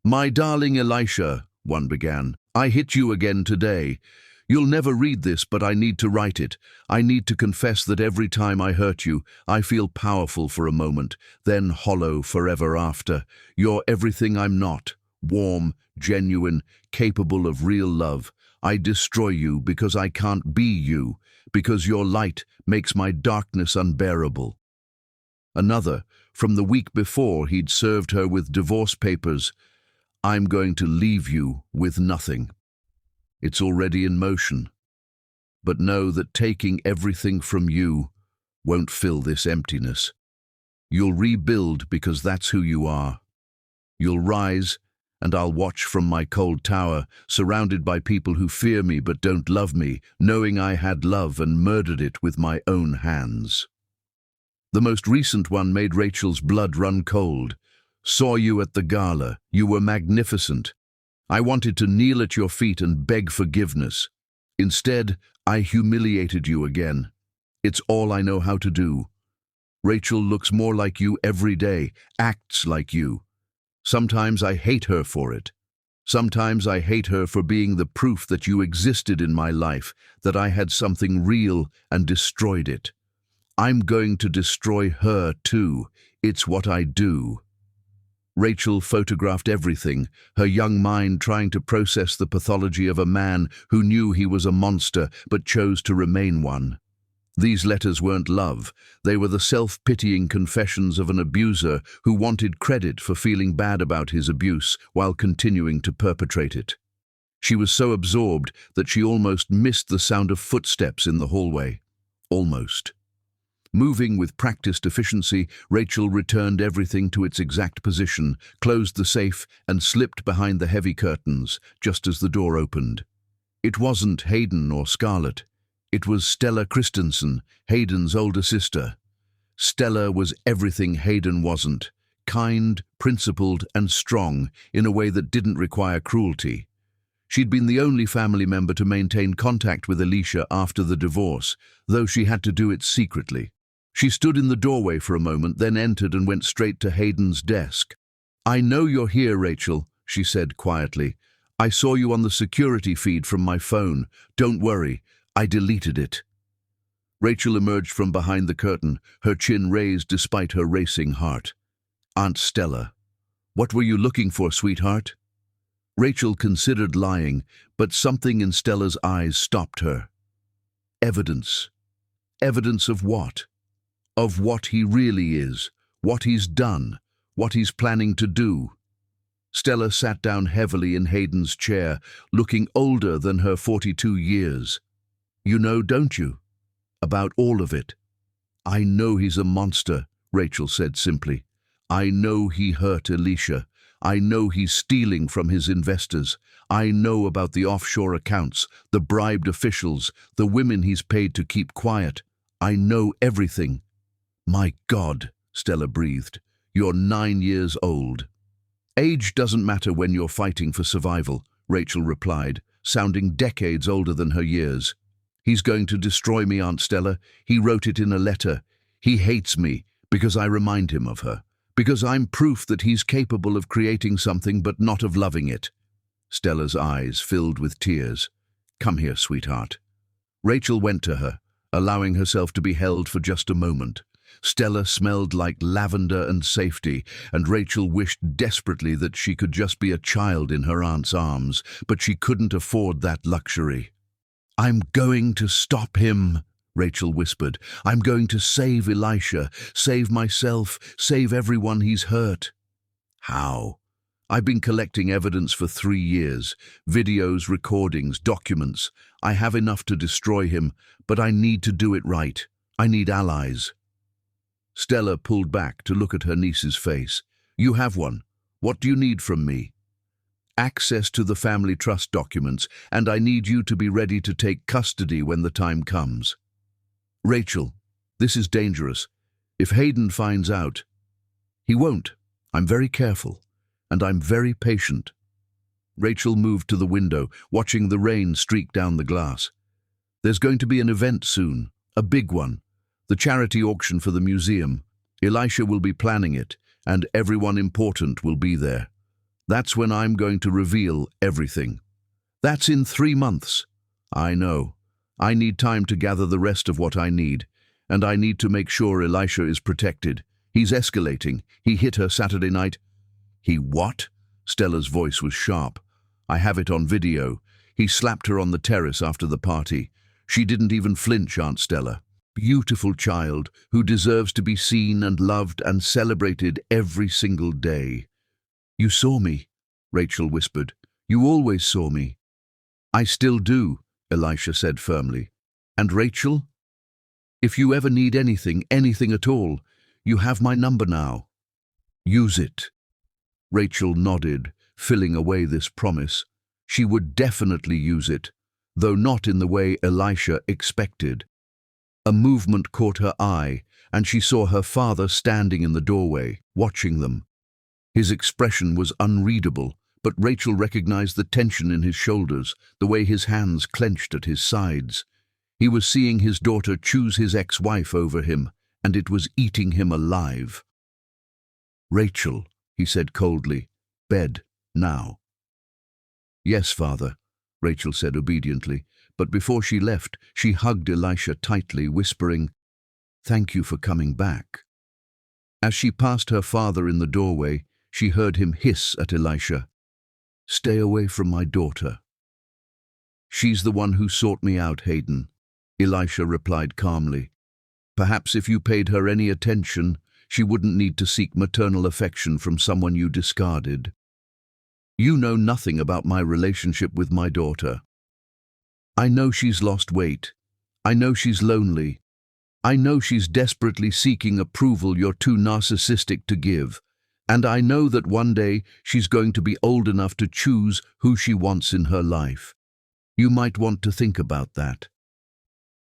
"My darling Elisha," one began, "I hit you again today. You'll never read this, but I need to write it. I need to confess that every time I hurt you, I feel powerful for a moment, then hollow forever after. You're everything I'm not. Warm, genuine, capable of real love. I destroy you because I can't be you, because your light makes my darkness unbearable." Another, from the week before he'd served her with divorce papers, "I'm going to leave you with nothing. It's already in motion. But know that taking everything from you won't fill this emptiness. You'll rebuild because that's who you are. You'll rise, and I'll watch from my cold tower, surrounded by people who fear me but don't love me, knowing I had love and murdered it with my own hands." The most recent one made Rachel's blood run cold. "Saw you at the gala. You were magnificent. I wanted to kneel at your feet and beg forgiveness. Instead, I humiliated you again. It's all I know how to do. Rachel looks more like you every day, acts like you. Sometimes I hate her for it. Sometimes I hate her for being the proof that you existed in my life, that I had something real and destroyed it. I'm going to destroy her too. It's what I do." Rachel photographed everything, her young mind trying to process the pathology of a man who knew he was a monster but chose to remain one. These letters weren't love. They were the self-pitying confessions of an abuser who wanted credit for feeling bad about his abuse while continuing to perpetrate it. She was so absorbed that she almost missed the sound of footsteps in the hallway. Almost. Moving with practiced efficiency, Rachel returned everything to its exact position, closed the safe, and slipped behind the heavy curtains, just as the door opened. It wasn't Hayden or Scarlett. It was Stella Christensen, Hayden's older sister. Stella was everything Hayden wasn't: kind, principled, and strong, in a way that didn't require cruelty. She'd been the only family member to maintain contact with Elisha after the divorce, though she had to do it secretly. She stood in the doorway for a moment, then entered and went straight to Hayden's desk. "I know you're here, Rachel," she said quietly. "I saw you on the security feed from my phone. Don't worry, I deleted it." Rachel emerged from behind the curtain, her chin raised despite her racing heart. "Aunt Stella, what were you looking for, sweetheart?" Rachel considered lying, but something in Stella's eyes stopped her. Evidence. Evidence of what? Of what he really is, what he's done, what he's planning to do. Stella sat down heavily in Hayden's chair, looking older than her 42 years. "You know, don't you? About all of it." "I know he's a monster," Rachel said simply. "I know he hurt Elisha. I know he's stealing from his investors. I know about the offshore accounts, the bribed officials, the women he's paid to keep quiet. I know everything." "My God," Stella breathed, "you're 9 years old." "Age doesn't matter when you're fighting for survival," Rachel replied, sounding decades older than her years. "He's going to destroy me, Aunt Stella. He wrote it in a letter. He hates me because I remind him of her, because I'm proof that he's capable of creating something but not of loving it." Stella's eyes filled with tears. "Come here, sweetheart." Rachel went to her, allowing herself to be held for just a moment. Stella smelled like lavender and safety, and Rachel wished desperately that she could just be a child in her aunt's arms, but she couldn't afford that luxury. "I'm going to stop him," Rachel whispered. "I'm going to save Elisha, save myself, save everyone he's hurt." "How?" I've been collecting evidence for 3 years. Videos, recordings, documents. I have enough to destroy him, but I need to do it right. I need allies." Stella pulled back to look at her niece's face. "You have one. What do you need from me?" "Access to the family trust documents, and I need you to be ready to take custody when the time comes." "Rachel, this is dangerous. If Hayden finds out—" "He won't. I'm very careful, and I'm very patient." Rachel moved to the window, watching the rain streak down the glass. "There's going to be an event soon, a big one. The charity auction for the museum. Elisha will be planning it, and everyone important will be there. That's when I'm going to reveal everything. That's in 3 months. I know. I need time to gather the rest of what I need, and I need to make sure Elisha is protected. He's escalating. He hit her Saturday night." "He what?" Stella's voice was sharp. "I have it on video. He slapped her on the terrace after the party. She didn't even flinch, Aunt Stella. Beautiful child who deserves to be seen and loved and celebrated every single day." "You saw me," Rachel whispered. "You always saw me." "I still do," Elisha said firmly. "And Rachel, if you ever need anything, anything at all, you have my number now. Use it." Rachel nodded, filling away this promise. She would definitely use it, though not in the way Elisha expected. A movement caught her eye, and she saw her father standing in the doorway, watching them. His expression was unreadable, but Rachel recognized the tension in his shoulders, the way his hands clenched at his sides. He was seeing his daughter choose his ex-wife over him, and it was eating him alive. "Rachel," he said coldly, "bed, now." "Yes, father," Rachel said obediently, but before she left, she hugged Elisha tightly, whispering, "Thank you for coming back." As she passed her father in the doorway, she heard him hiss at Elisha, "Stay away from my daughter." "She's the one who sought me out, Hayden," Elisha replied calmly. "Perhaps if you paid her any attention, she wouldn't need to seek maternal affection from someone you discarded. You know nothing about my relationship with my daughter. I know she's lost weight. I know she's lonely. I know she's desperately seeking approval you're too narcissistic to give. And I know that one day she's going to be old enough to choose who she wants in her life. You might want to think about that."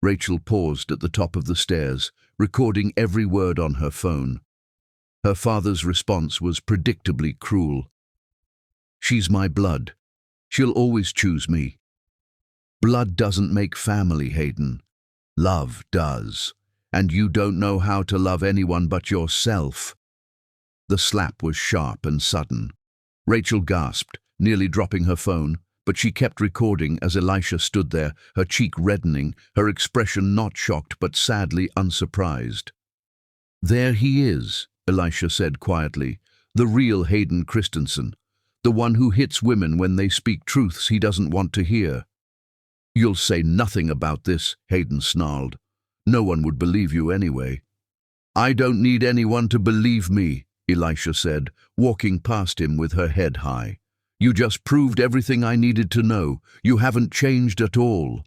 Rachel paused at the top of the stairs, recording every word on her phone. Her father's response was predictably cruel. "She's my blood. She'll always choose me." "Blood doesn't make family, Hayden. Love does. And you don't know how to love anyone but yourself." The slap was sharp and sudden. Rachel gasped, nearly dropping her phone, but she kept recording as Elisha stood there, her cheek reddening, her expression not shocked but sadly unsurprised. "There he is," Elisha said quietly, "the real Hayden Christensen, the one who hits women when they speak truths he doesn't want to hear." "You'll say nothing about this," Hayden snarled. "No one would believe you anyway." "I don't need anyone to believe me," Elisha said, walking past him with her head high. "You just proved everything I needed to know. You haven't changed at all."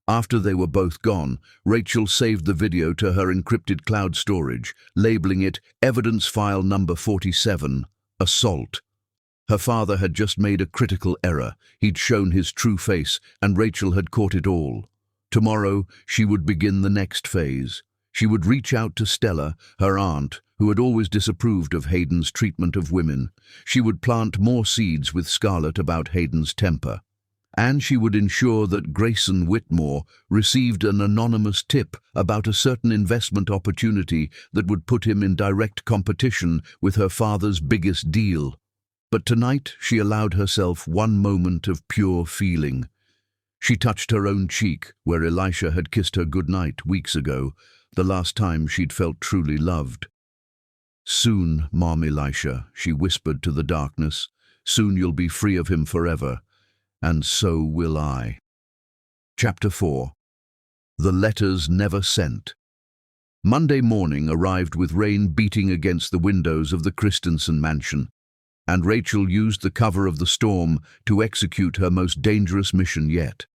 After they were both gone, Rachel saved the video to her encrypted cloud storage, labeling it Evidence File Number 47, Assault. Her father had just made a critical error. He'd shown his true face, and Rachel had caught it all. Tomorrow, she would begin the next phase. She would reach out to Stella, her aunt, who had always disapproved of Hayden's treatment of women. She would plant more seeds with Scarlett about Hayden's temper. And she would ensure that Grayson Whitmore received an anonymous tip about a certain investment opportunity that would put him in direct competition with her father's biggest deal. But tonight she allowed herself one moment of pure feeling. She touched her own cheek, where Elisha had kissed her goodnight weeks ago, the last time she'd felt truly loved. "Soon, Mom Elisha," she whispered to the darkness. "Soon you'll be free of him forever. And so will I." Chapter 4. The Letters Never Sent. Monday morning arrived with rain beating against the windows of the Christensen mansion. and Rachel used the cover of the storm to execute her most dangerous mission yet.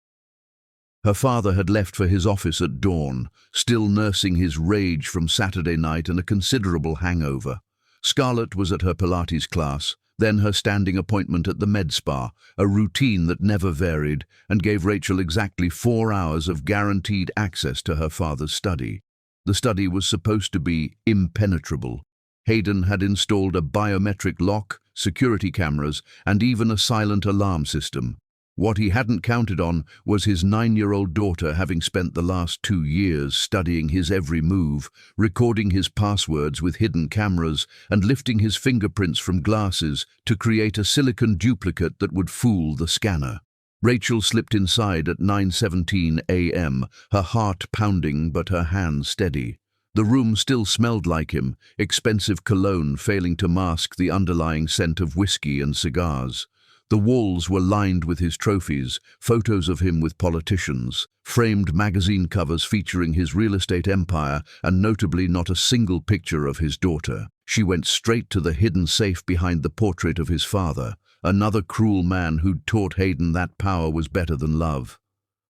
Her father had left for his office at dawn, still nursing his rage from Saturday night and a considerable hangover. Scarlett was at her Pilates class, then her standing appointment at the med spa, a routine that never varied and gave Rachel exactly 4 hours of guaranteed access to her father's study. The study was supposed to be impenetrable. Hayden had installed a biometric lock, security cameras, and even a silent alarm system. What he hadn't counted on was his 9-year-old daughter having spent the last 2 years studying his every move, recording his passwords with hidden cameras, and lifting his fingerprints from glasses to create a silicon duplicate that would fool the scanner. Rachel slipped inside at 9:17 a.m., her heart pounding but her hands steady. The room still smelled like him, expensive cologne failing to mask the underlying scent of whiskey and cigars. The walls were lined with his trophies, photos of him with politicians, framed magazine covers featuring his real estate empire, and notably not a single picture of his daughter. She went straight to the hidden safe behind the portrait of his father, another cruel man who'd taught Hayden that power was better than love.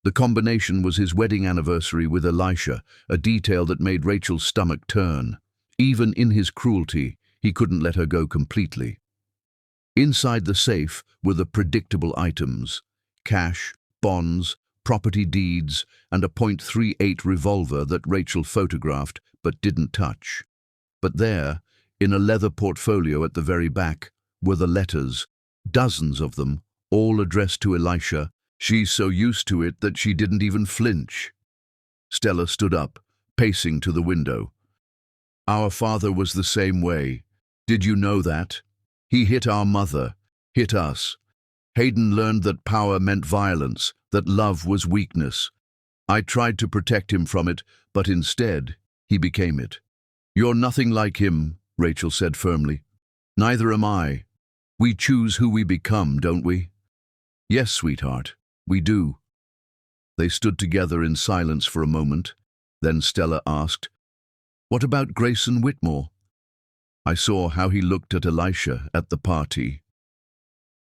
The combination was his wedding anniversary with Elisha, a detail that made Rachel's stomach turn. Even in his cruelty, he couldn't let her go completely. Inside the safe were the predictable items: cash, bonds, property deeds, and a .38 revolver that Rachel photographed but didn't touch. But there, in a leather portfolio at the very back, were the letters, dozens of them, all addressed to Elisha. She's so used to it that she didn't even flinch. Stella stood up, pacing to the window. Our father was the same way. Did you know that? He hit our mother, hit us. Hayden learned that power meant violence, that love was weakness. I tried to protect him from it, but instead, he became it. You're nothing like him, Rachel said firmly. Neither am I. We choose who we become, don't we? Yes, sweetheart, we do. They stood together in silence for a moment. Then Stella asked, What about Grayson Whitmore? I saw how he looked at Elisha at the party.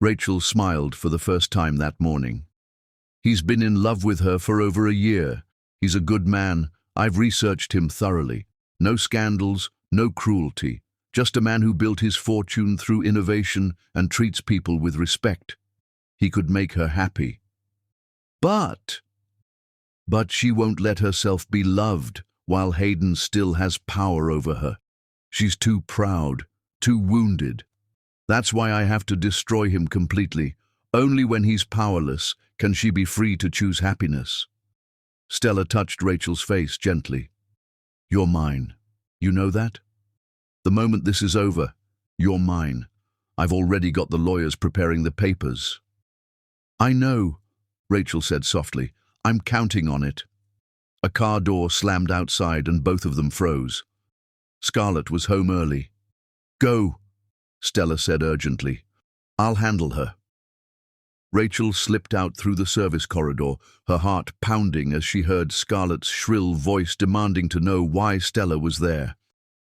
Rachel smiled for the first time that morning. He's been in love with her for over a year. He's a good man. I've researched him thoroughly. No scandals, no cruelty. Just a man who built his fortune through innovation and treats people with respect. He could make her happy. But she won't let herself be loved while Hayden still has power over her. She's too proud, too wounded. That's why I have to destroy him completely. Only when he's powerless can she be free to choose happiness. Stella touched Rachel's face gently. You're mine. You know that? The moment this is over, you're mine. I've already got the lawyers preparing the papers. I know, Rachel said softly. I'm counting on it. A car door slammed outside and both of them froze. Scarlett was home early. Go, Stella said urgently. I'll handle her. Rachel slipped out through the service corridor, her heart pounding as she heard Scarlett's shrill voice demanding to know why Stella was there.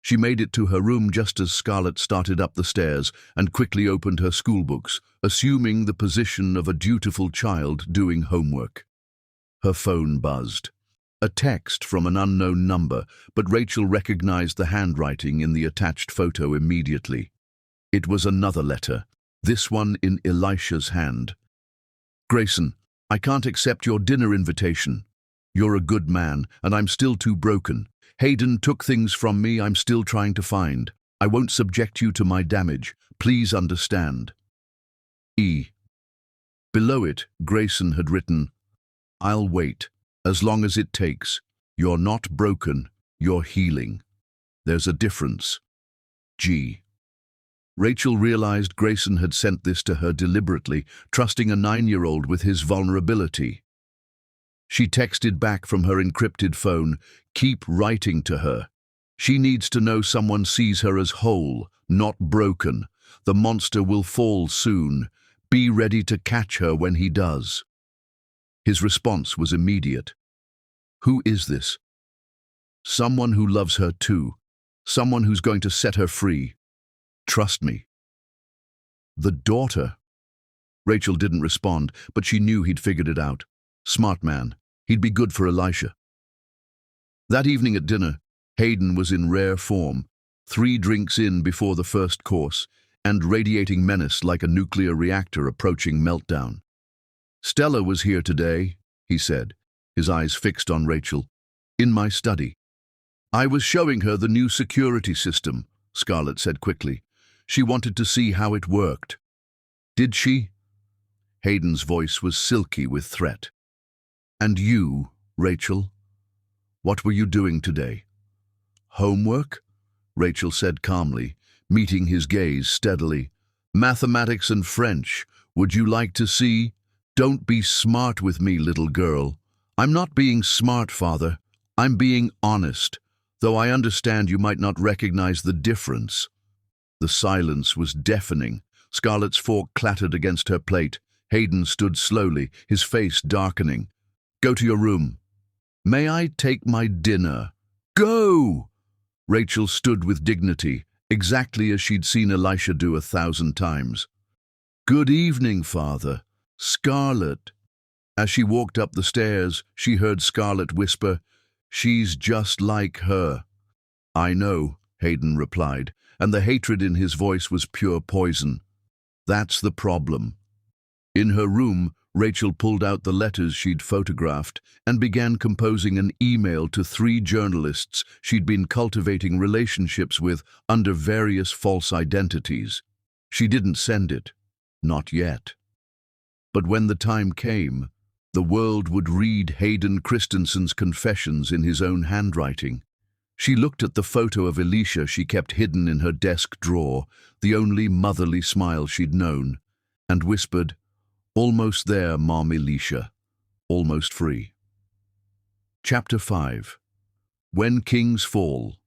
She made it to her room just as Scarlett started up the stairs and quickly opened her schoolbooks, assuming the position of a dutiful child doing homework. Her phone buzzed. A text from an unknown number, but Rachel recognized the handwriting in the attached photo immediately. It was another letter, this one in Elisha's hand. Grayson, I can't accept your dinner invitation. You're a good man, and I'm still too broken. Hayden took things from me I'm still trying to find. I won't subject you to my damage. Please understand. E. Below it, Grayson had written, I'll wait. As long as it takes. You're not broken, you're healing. There's a difference. G. Rachel realized Grayson had sent this to her deliberately, trusting a 9-year-old with his vulnerability. She texted back from her encrypted phone, keep writing to her. She needs to know someone sees her as whole, not broken. The monster will fall soon. Be ready to catch her when he does. His response was immediate. Who is this? Someone who loves her too. Someone who's going to set her free. Trust me. The daughter. Rachel didn't respond, but she knew he'd figured it out. Smart man. He'd be good for Elisha. That evening at dinner, Hayden was in rare form, 3 drinks in before the first course, and radiating menace like a nuclear reactor approaching meltdown. "Stella was here today," he said, his eyes fixed on Rachel. "In my study." "I was showing her the new security system," Scarlett said quickly. "She wanted to see how it worked." "Did she?" Hayden's voice was silky with threat. "And you, Rachel? What were you doing today?" "Homework?" Rachel said calmly, meeting his gaze steadily. "Mathematics and French. Would you like to see?" "Don't be smart with me, little girl." "I'm not being smart, Father. I'm being honest, though I understand you might not recognize the difference." The silence was deafening. Scarlett's fork clattered against her plate. Hayden stood slowly, his face darkening. "Go to your room." "May I take my dinner?" "Go!" Rachel stood with dignity, exactly as she'd seen Elisha do 1,000 times. "Good evening, Father. Scarlett." As she walked up the stairs, she heard Scarlett whisper, "She's just like her." "I know," Hayden replied, and the hatred in his voice was pure poison. "That's the problem." In her room, Rachel pulled out the letters she'd photographed and began composing an email to 3 journalists she'd been cultivating relationships with under various false identities. She didn't send it. Not yet. But when the time came, the world would read Hayden Christensen's confessions in his own handwriting. She looked at the photo of Elisha she kept hidden in her desk drawer, the only motherly smile she'd known, and whispered, "Almost there, Mom Elisha. Almost free." Chapter 5. When Kings Fall.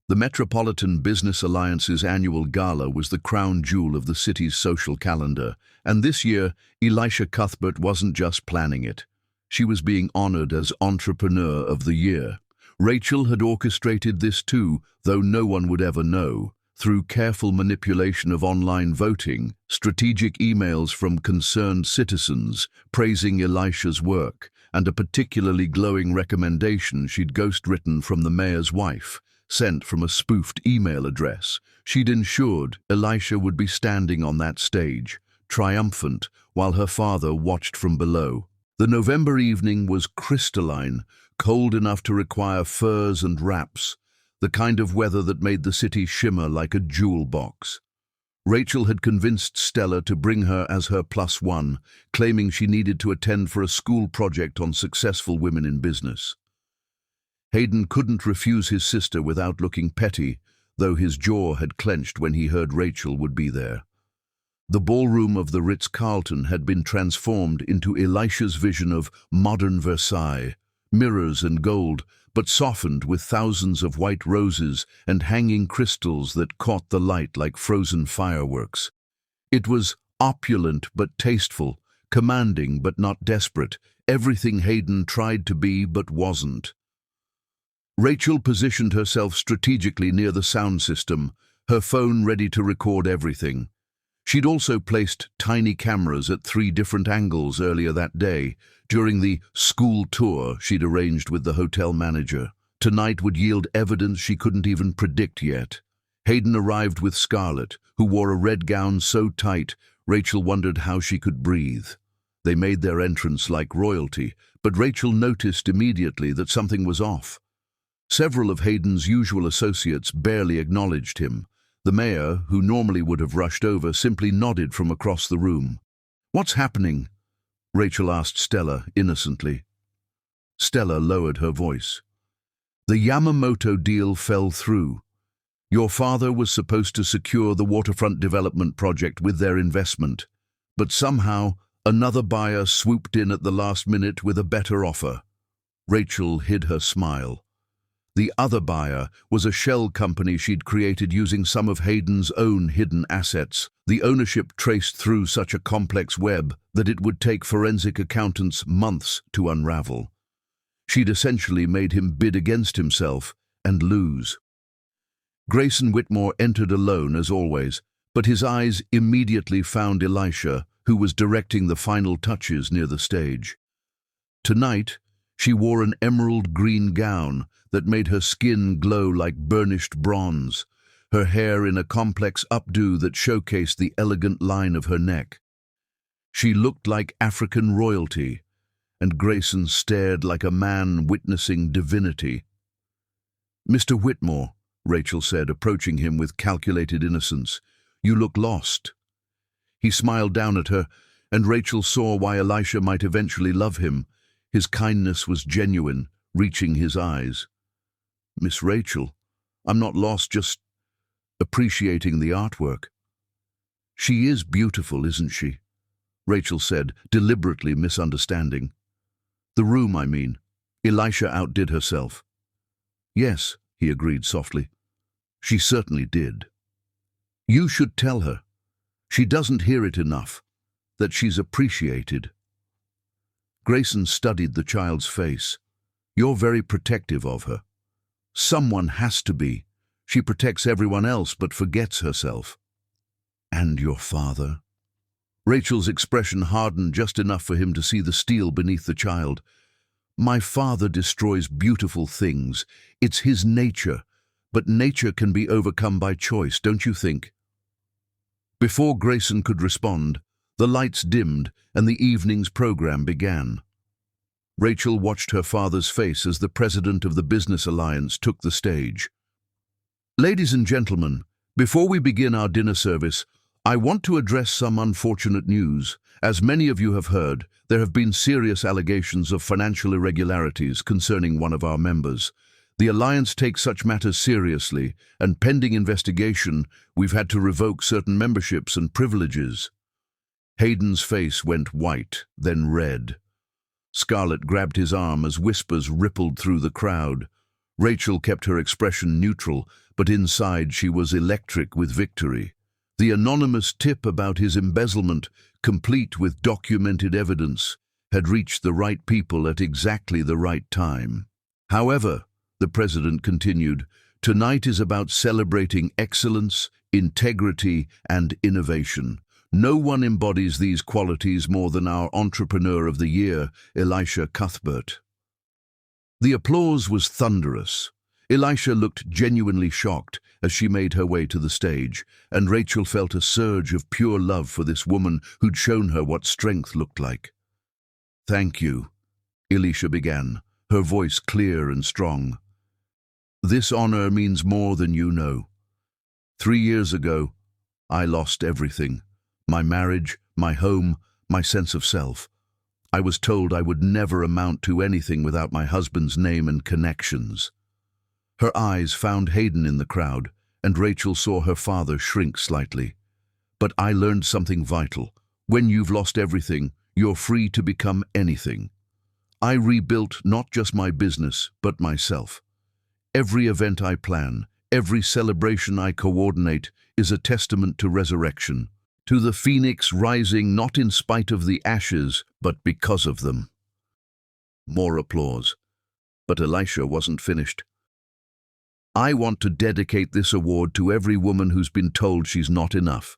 The Metropolitan Business Alliance's annual gala was the crown jewel of the city's social calendar, and this year, Elisha Cuthbert wasn't just planning it. She was being honored as Entrepreneur of the Year. Rachel had orchestrated this too, though no one would ever know, through careful manipulation of online voting, strategic emails from concerned citizens praising Elisha's work, and a particularly glowing recommendation she'd ghostwritten from the mayor's wife, sent from a spoofed email address. She'd ensured Elisha would be standing on that stage, triumphant, while her father watched from below. The November evening was crystalline, cold enough to require furs and wraps, the kind of weather that made the city shimmer like a jewel box. Rachel had convinced Stella to bring her as her +1, claiming she needed to attend for a school project on successful women in business. Hayden couldn't refuse his sister without looking petty, though his jaw had clenched when he heard Rachel would be there. The ballroom of the Ritz-Carlton had been transformed into Elisha's vision of modern Versailles, mirrors and gold, but softened with thousands of white roses and hanging crystals that caught the light like frozen fireworks. It was opulent but tasteful, commanding but not desperate, everything Hayden tried to be but wasn't. Rachel positioned herself strategically near the sound system, her phone ready to record everything. She'd also placed tiny cameras at 3 different angles earlier that day, during the school tour she'd arranged with the hotel manager. Tonight would yield evidence she couldn't even predict yet. Hayden arrived with Scarlett, who wore a red gown so tight, Rachel wondered how she could breathe. They made their entrance like royalty, but Rachel noticed immediately that something was off. Several of Hayden's usual associates barely acknowledged him. The mayor, who normally would have rushed over, simply nodded from across the room. "What's happening?" Rachel asked Stella innocently. Stella lowered her voice. "The Yamamoto deal fell through. Your father was supposed to secure the waterfront development project with their investment, but somehow another buyer swooped in at the last minute with a better offer." Rachel hid her smile. The other buyer was a shell company she'd created using some of Hayden's own hidden assets, the ownership traced through such a complex web that it would take forensic accountants months to unravel. She'd essentially made him bid against himself and lose. Grayson Whitmore entered alone as always, but his eyes immediately found Elisha, who was directing the final touches near the stage. Tonight, she wore an emerald green gown that made her skin glow like burnished bronze, her hair in a complex updo that showcased the elegant line of her neck. She looked like African royalty, and Grayson stared like a man witnessing divinity. "Mr. Whitmore," Rachel said, approaching him with calculated innocence, "you look lost." He smiled down at her, and Rachel saw why Elisha might eventually love him. His kindness was genuine, reaching his eyes. "Miss Rachel, I'm not lost, just appreciating the artwork." "She is beautiful, isn't she?" Rachel said, deliberately misunderstanding. "The room, I mean." Elisha outdid herself. "Yes," he agreed softly. "She certainly did. You should tell her. She doesn't hear it enough, that she's appreciated." Grayson studied the child's face. "You're very protective of her." "Someone has to be. She protects everyone else but forgets herself." "And your father?" Rachel's expression hardened just enough for him to see the steel beneath the child. "My father destroys beautiful things. It's his nature, but nature can be overcome by choice, don't you think?" Before Grayson could respond, the lights dimmed and the evening's program began. Rachel watched her father's face as the president of the Business Alliance took the stage. "Ladies and gentlemen, before we begin our dinner service, I want to address some unfortunate news. As many of you have heard, there have been serious allegations of financial irregularities concerning one of our members. The Alliance takes such matters seriously, and pending investigation, we've had to revoke certain memberships and privileges." Hayden's face went white, then red. Scarlett grabbed his arm as whispers rippled through the crowd. Rachel kept her expression neutral, but inside she was electric with victory. The anonymous tip about his embezzlement, complete with documented evidence, had reached the right people at exactly the right time. "However," the president continued, "tonight is about celebrating excellence, integrity, and innovation. No one embodies these qualities more than our Entrepreneur of the Year, Elisha Cuthbert." The applause was thunderous. Elisha looked genuinely shocked as she made her way to the stage, and Rachel felt a surge of pure love for this woman who'd shown her what strength looked like. "Thank you," Elisha began, her voice clear and strong. "This honor means more than you know. 3 years ago, I lost everything. My marriage, my home, my sense of self. I was told I would never amount to anything without my husband's name and connections." Her eyes found Hayden in the crowd, and Rachel saw her father shrink slightly. "But I learned something vital. When you've lost everything, you're free to become anything. I rebuilt not just my business, but myself. Every event I plan, every celebration I coordinate is a testament to resurrection, to the phoenix rising not in spite of the ashes, but because of them." More applause. But Elisha wasn't finished. "I want to dedicate this award to every woman who's been told she's not enough,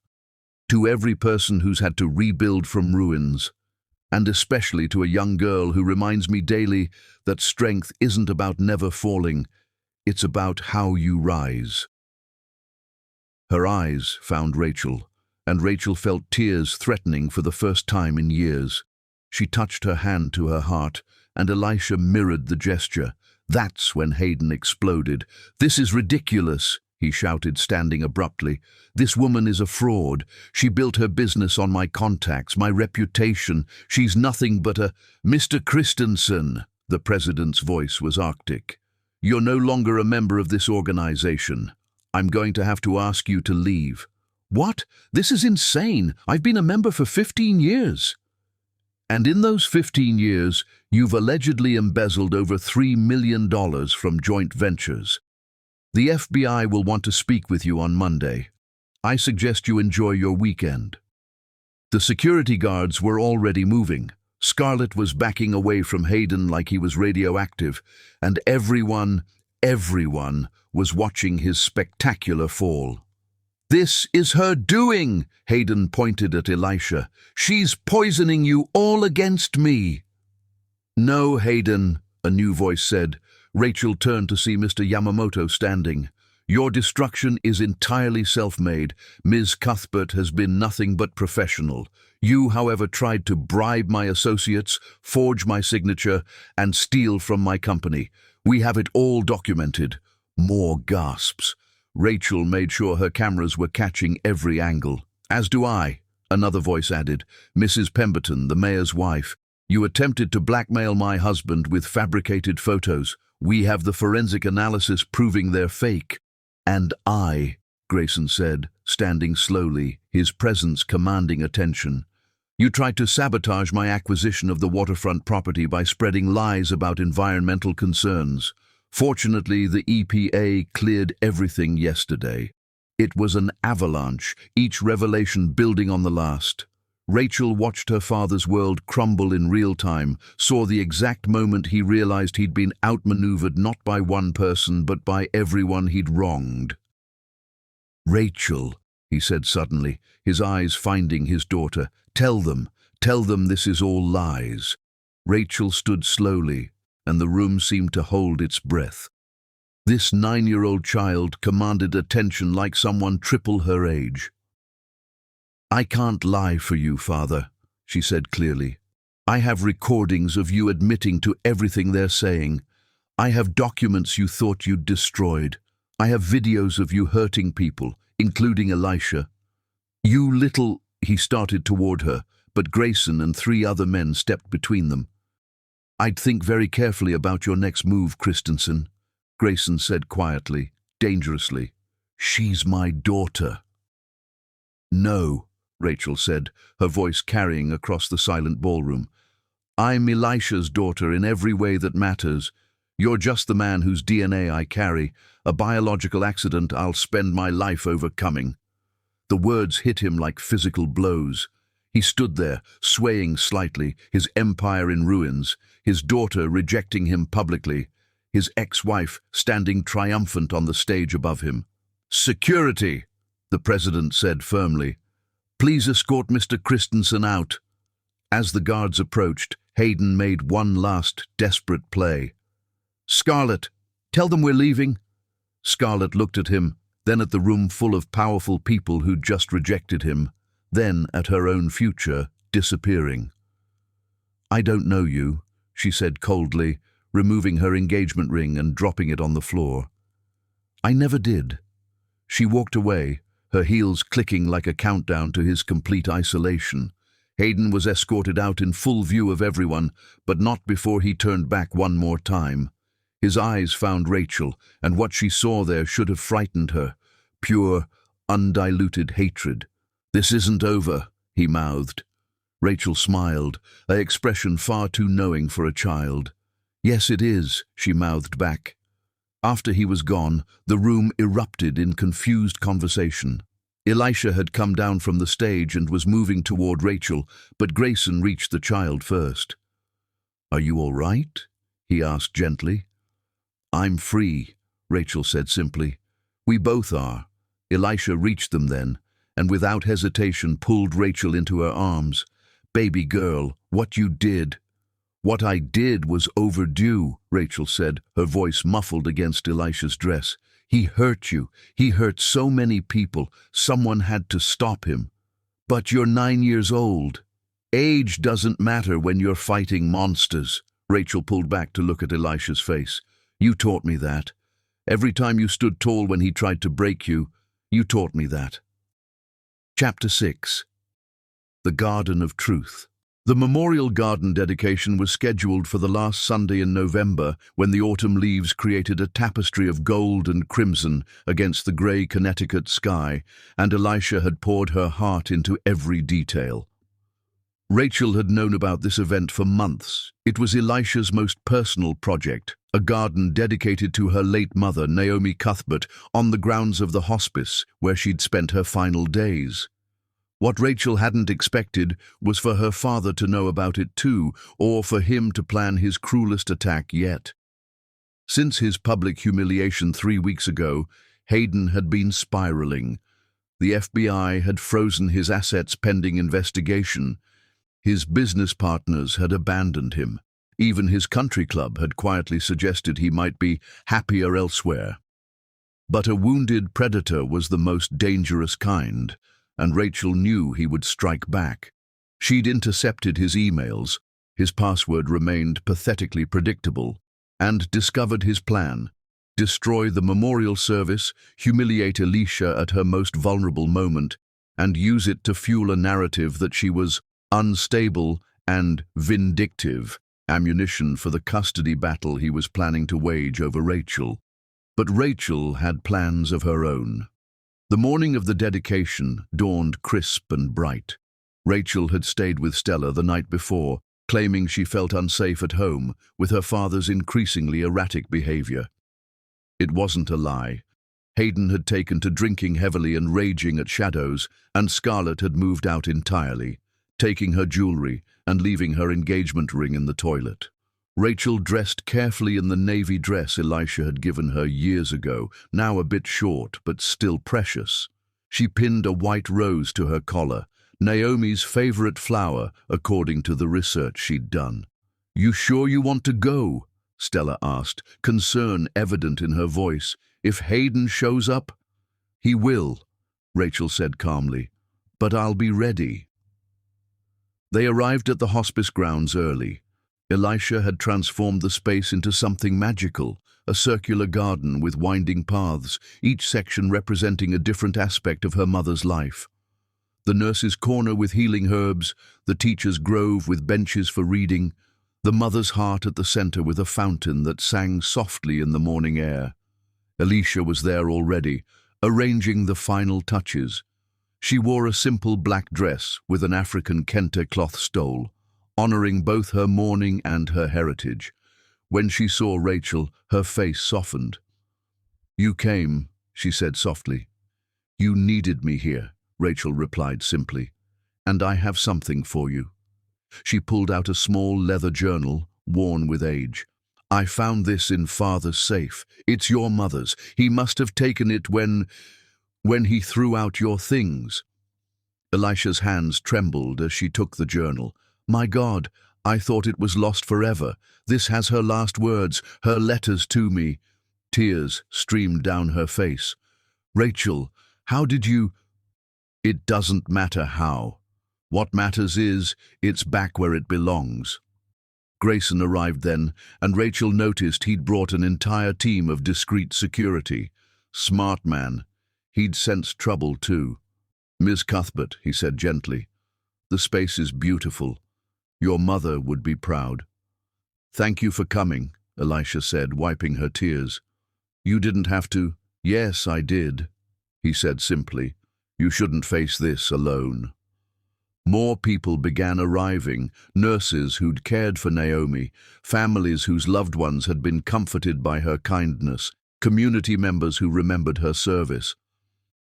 to every person who's had to rebuild from ruins, and especially to a young girl who reminds me daily that strength isn't about never falling, it's about how you rise." Her eyes found Rachel, and Rachel felt tears threatening for the first time in years. She touched her hand to her heart, and Elisha mirrored the gesture. That's when Hayden exploded. "This is ridiculous," he shouted, standing abruptly. "This woman is a fraud. She built her business on my contacts, my reputation. She's nothing but a—" "Mr. Christensen," the president's voice was arctic. "You're no longer a member of this organization. I'm going to have to ask you to leave." "What? This is insane. I've been a member for 15 years. "And in those 15 years, you've allegedly embezzled over $3 million from joint ventures. The FBI will want to speak with you on Monday. I suggest you enjoy your weekend." The security guards were already moving. Scarlett was backing away from Hayden like he was radioactive, and everyone was watching his spectacular fall. "This is her doing," Hayden pointed at Elisha. "She's poisoning you all against me." "No, Hayden," a new voice said. Rachel turned to see Mr. Yamamoto standing. "Your destruction is entirely self-made. Ms. Cuthbert has been nothing but professional. You, however, tried to bribe my associates, forge my signature, and steal from my company. We have it all documented." More gasps. Rachel made sure her cameras were catching every angle. "As do I," another voice added. "Mrs. Pemberton, the mayor's wife. You attempted to blackmail my husband with fabricated photos. We have the forensic analysis proving they're fake." "And I," Grayson said, standing slowly, his presence commanding attention. "You tried to sabotage my acquisition of the waterfront property by spreading lies about environmental concerns. Fortunately, the EPA cleared everything yesterday. It was an avalanche, each revelation building on the last." Rachel watched her father's world crumble in real time, saw the exact moment he realized he'd been outmaneuvered not by one person but by everyone he'd wronged. "Rachel," he said suddenly, his eyes finding his daughter, tell them this is all lies." Rachel stood slowly, and the room seemed to hold its breath. This 9-year-old child commanded attention like someone triple her age. "I can't lie for you, Father," she said clearly. "I have recordings of you admitting to everything they're saying. I have documents you thought you'd destroyed. I have videos of you hurting people, including Elisha. You little—" He started toward her, but Grayson and 3 other men stepped between them. "I'd think very carefully about your next move, Christensen," Grayson said quietly, dangerously. "She's my daughter." "No," Rachel said, her voice carrying across the silent ballroom. "I'm Elisha's daughter in every way that matters. You're just the man whose DNA I carry, a biological accident I'll spend my life overcoming." The words hit him like physical blows. He stood there, swaying slightly, his empire in ruins, his daughter rejecting him publicly, his ex-wife standing triumphant on the stage above him. "Security," the president said firmly. "Please escort Mr. Christensen out." As the guards approached, Hayden made one last desperate play. "Scarlett, tell them we're leaving." Scarlett looked at him, then at the room full of powerful people who'd just rejected him, then at her own future, disappearing. "I don't know you," she said coldly, removing her engagement ring and dropping it on the floor. "I never did." She walked away, her heels clicking like a countdown to his complete isolation. Hayden was escorted out in full view of everyone, but not before he turned back one more time. His eyes found Rachel, and what she saw there should have frightened her. Pure, undiluted hatred. "This isn't over," he mouthed. Rachel smiled, an expression far too knowing for a child. "Yes, it is," she mouthed back. After he was gone, the room erupted in confused conversation. Elisha had come down from the stage and was moving toward Rachel, but Grayson reached the child first. "Are you all right?" he asked gently. "I'm free," Rachel said simply. "We both are." Elisha reached them then, and without hesitation pulled Rachel into her arms. "Baby girl, what you did—" "What I did was overdue," Rachel said, her voice muffled against Elisha's dress. "He hurt you. He hurt so many people. Someone had to stop him." "But you're 9 years old. Age doesn't matter when you're fighting monsters." Rachel pulled back to look at Elisha's face. "You taught me that. Every time you stood tall when he tried to break you, you taught me that." Chapter 6. The Garden of Truth. The memorial garden dedication was scheduled for the last Sunday in November, when the autumn leaves created a tapestry of gold and crimson against the grey Connecticut sky, and Elisha had poured her heart into every detail. Rachel had known about this event for months. It was Elisha's most personal project, a garden dedicated to her late mother, Naomi Cuthbert, on the grounds of the hospice where she'd spent her final days. What Rachel hadn't expected was for her father to know about it too, or for him to plan his cruelest attack yet. Since his public humiliation 3 weeks ago, Hayden had been spiraling. The FBI had frozen his assets pending investigation. His business partners had abandoned him. Even his country club had quietly suggested he might be happier elsewhere. But a wounded predator was the most dangerous kind, and Rachel knew he would strike back. She'd intercepted his emails, his password remained pathetically predictable, and discovered his plan: destroy the memorial service, humiliate Alicia at her most vulnerable moment, and use it to fuel a narrative that she was unstable and vindictive, ammunition for the custody battle he was planning to wage over Rachel. But Rachel had plans of her own. The morning of the dedication dawned crisp and bright. Rachel had stayed with Stella the night before, claiming she felt unsafe at home with her father's increasingly erratic behavior. It wasn't a lie. Hayden had taken to drinking heavily and raging at Shadows, and Scarlett had moved out entirely, taking her jewelry and leaving her engagement ring in the toilet. Rachel dressed carefully in the navy dress Elisha had given her years ago, now a bit short but still precious. She pinned a white rose to her collar, Naomi's favorite flower according to the research she'd done. "You sure you want to go?" Stella asked, concern evident in her voice. "If Hayden shows up?" "He will," Rachel said calmly, "but I'll be ready." They arrived at the hospice grounds early. Elisha had transformed the space into something magical, a circular garden with winding paths, each section representing a different aspect of her mother's life. The nurse's corner with healing herbs, the teacher's grove with benches for reading, the mother's heart at the center with a fountain that sang softly in the morning air. Alicia was there already, arranging the final touches. She wore a simple black dress with an African kente cloth stole, honoring both her mourning and her heritage. When she saw Rachel, her face softened. "You came," she said softly. "You needed me here," Rachel replied simply, "and I have something for you." She pulled out a small leather journal, worn with age. "I found this in Father's safe. It's your mother's. He must have taken it when he threw out your things." Elisha's hands trembled as she took the journal. "My God, I thought it was lost forever. This has her last words, her letters to me." Tears streamed down her face. "Rachel, how did you—" "It doesn't matter how. What matters is, it's back where it belongs." Grayson arrived then, and Rachel noticed he'd brought an entire team of discreet security. Smart man. He'd sensed trouble too. "Miss Cuthbert," he said gently, "the space is beautiful. Your mother would be proud." "Thank you for coming," Elisha said, wiping her tears. "You didn't have to." "Yes, I did," he said simply. "You shouldn't face this alone." More people began arriving, nurses who'd cared for Naomi, families whose loved ones had been comforted by her kindness, community members who remembered her service.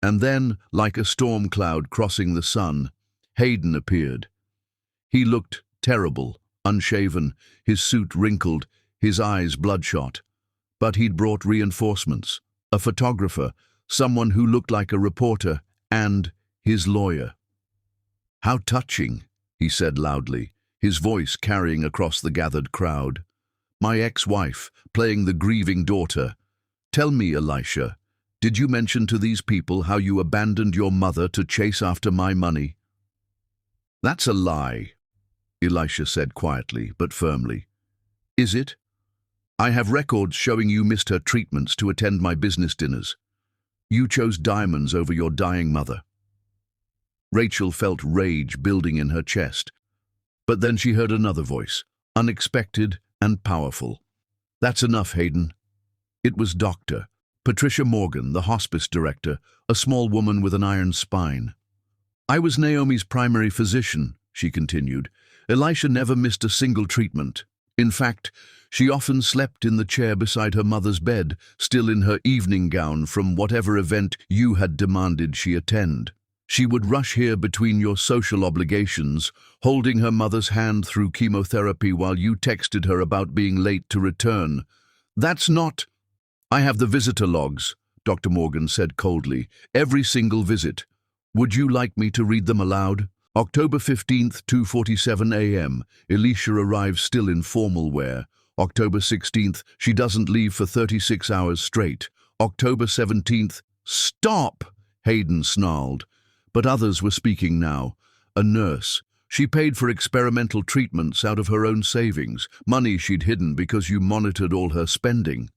And then, like a storm cloud crossing the sun, Hayden appeared. He looked terrible, unshaven, his suit wrinkled, his eyes bloodshot. But he'd brought reinforcements, a photographer, someone who looked like a reporter, and his lawyer. "How touching," he said loudly, his voice carrying across the gathered crowd. "My ex-wife, playing the grieving daughter. Tell me, Elisha, did you mention to these people how you abandoned your mother to chase after my money?" "That's a lie," Elisha said quietly but firmly. "Is it? I have records showing you missed her treatments to attend my business dinners. You chose diamonds over your dying mother." Rachel felt rage building in her chest, but then she heard another voice, unexpected and powerful. "That's enough, Hayden." It was Dr. Patricia Morgan, the hospice director, a small woman with an iron spine. "I was Naomi's primary physician," she continued. "Elisha never missed a single treatment. In fact, she often slept in the chair beside her mother's bed, still in her evening gown from whatever event you had demanded she attend. She would rush here between your social obligations, holding her mother's hand through chemotherapy while you texted her about being late to return. That's not—" "I have the visitor logs," Dr. Morgan said coldly. "Every single visit. Would you like me to read them aloud? October 15th, 2:47 a.m. Elisha arrives still in formal wear. October 16th, she doesn't leave for 36 hours straight. October 17th, stop! Hayden snarled. But others were speaking now. A nurse. She paid for experimental treatments out of her own savings, money she'd hidden because you monitored all her spending.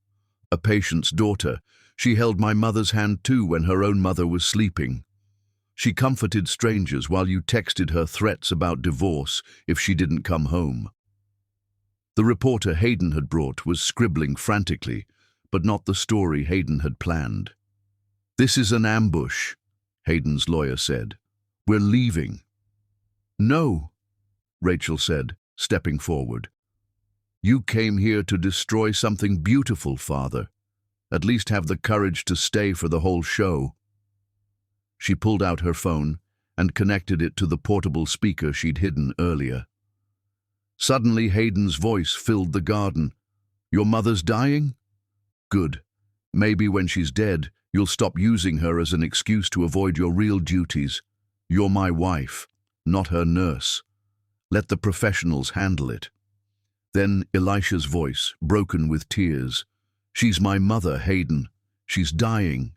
A patient's daughter. She held my mother's hand too when her own mother was sleeping. She comforted strangers while you texted her threats about divorce if she didn't come home. The reporter Hayden had brought was scribbling frantically, but not the story Hayden had planned. "This is an ambush," Hayden's lawyer said. "We're leaving." "No," Rachel said, stepping forward. "You came here to destroy something beautiful, Father. At least have the courage to stay for the whole show." She pulled out her phone and connected it to the portable speaker she'd hidden earlier. Suddenly, Hayden's voice filled the garden. "Your mother's dying? Good. Maybe when she's dead, you'll stop using her as an excuse to avoid your real duties. You're my wife, not her nurse. Let the professionals handle it." Then Elisha's voice, broken with tears. "She's my mother, Hayden. She's dying.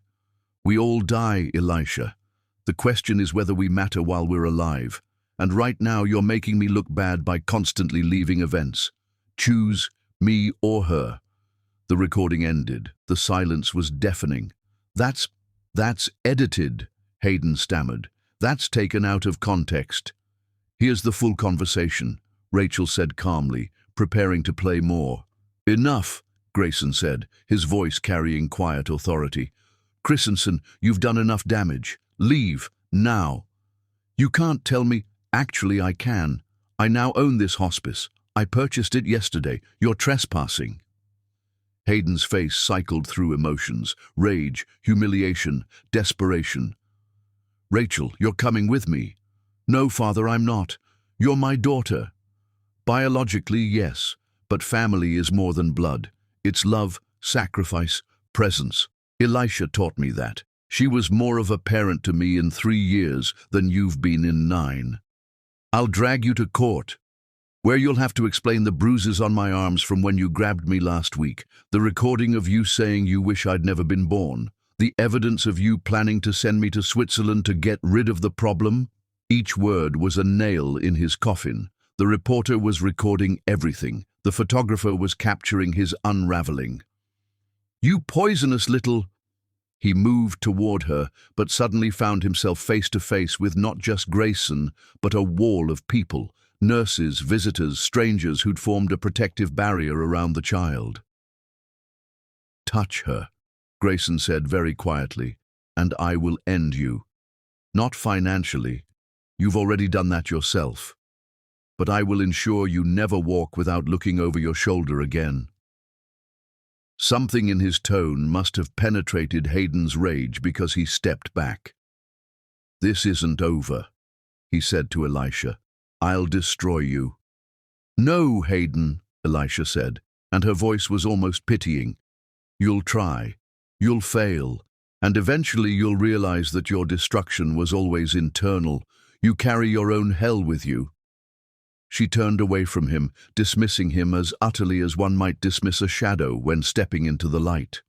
We all die, Elisha. The question is whether we matter while we're alive. And right now you're making me look bad by constantly leaving events. Choose me or her." The recording ended. The silence was deafening. That's edited," Hayden stammered. "That's taken out of context." "Here's the full conversation," Rachel said calmly, preparing to play more. "Enough," Grayson said, his voice carrying quiet authority. "Christensen, you've done enough damage. Leave, now." "You can't tell me—" "Actually, I can. I now own this hospice. I purchased it yesterday. You're trespassing." Hayden's face cycled through emotions: rage, humiliation, desperation. "Rachel, you're coming with me." "No, Father, I'm not. You're my daughter." "Biologically, yes, but family is more than blood. It's love, sacrifice, presence. Elisha taught me that. She was more of a parent to me in 3 years than you've been in 9. I'll drag you to court, where you'll have to explain the bruises on my arms from when you grabbed me last week, the recording of you saying you wish I'd never been born, the evidence of you planning to send me to Switzerland to get rid of the problem." Each word was a nail in his coffin. The reporter was recording everything. The photographer was capturing his unraveling. "You poisonous little—" He moved toward her, but suddenly found himself face to face with not just Grayson, but a wall of people, nurses, visitors, strangers who'd formed a protective barrier around the child. "Touch her," Grayson said very quietly, "and I will end you. Not financially. You've already done that yourself. But I will ensure you never walk without looking over your shoulder again." Something in his tone must have penetrated Hayden's rage because he stepped back. "This isn't over," he said to Elisha. "I'll destroy you." "No, Hayden," Elisha said, and her voice was almost pitying. "You'll try. You'll fail. And eventually you'll realize that your destruction was always internal. You carry your own hell with you." She turned away from him, dismissing him as utterly as one might dismiss a shadow when stepping into the light.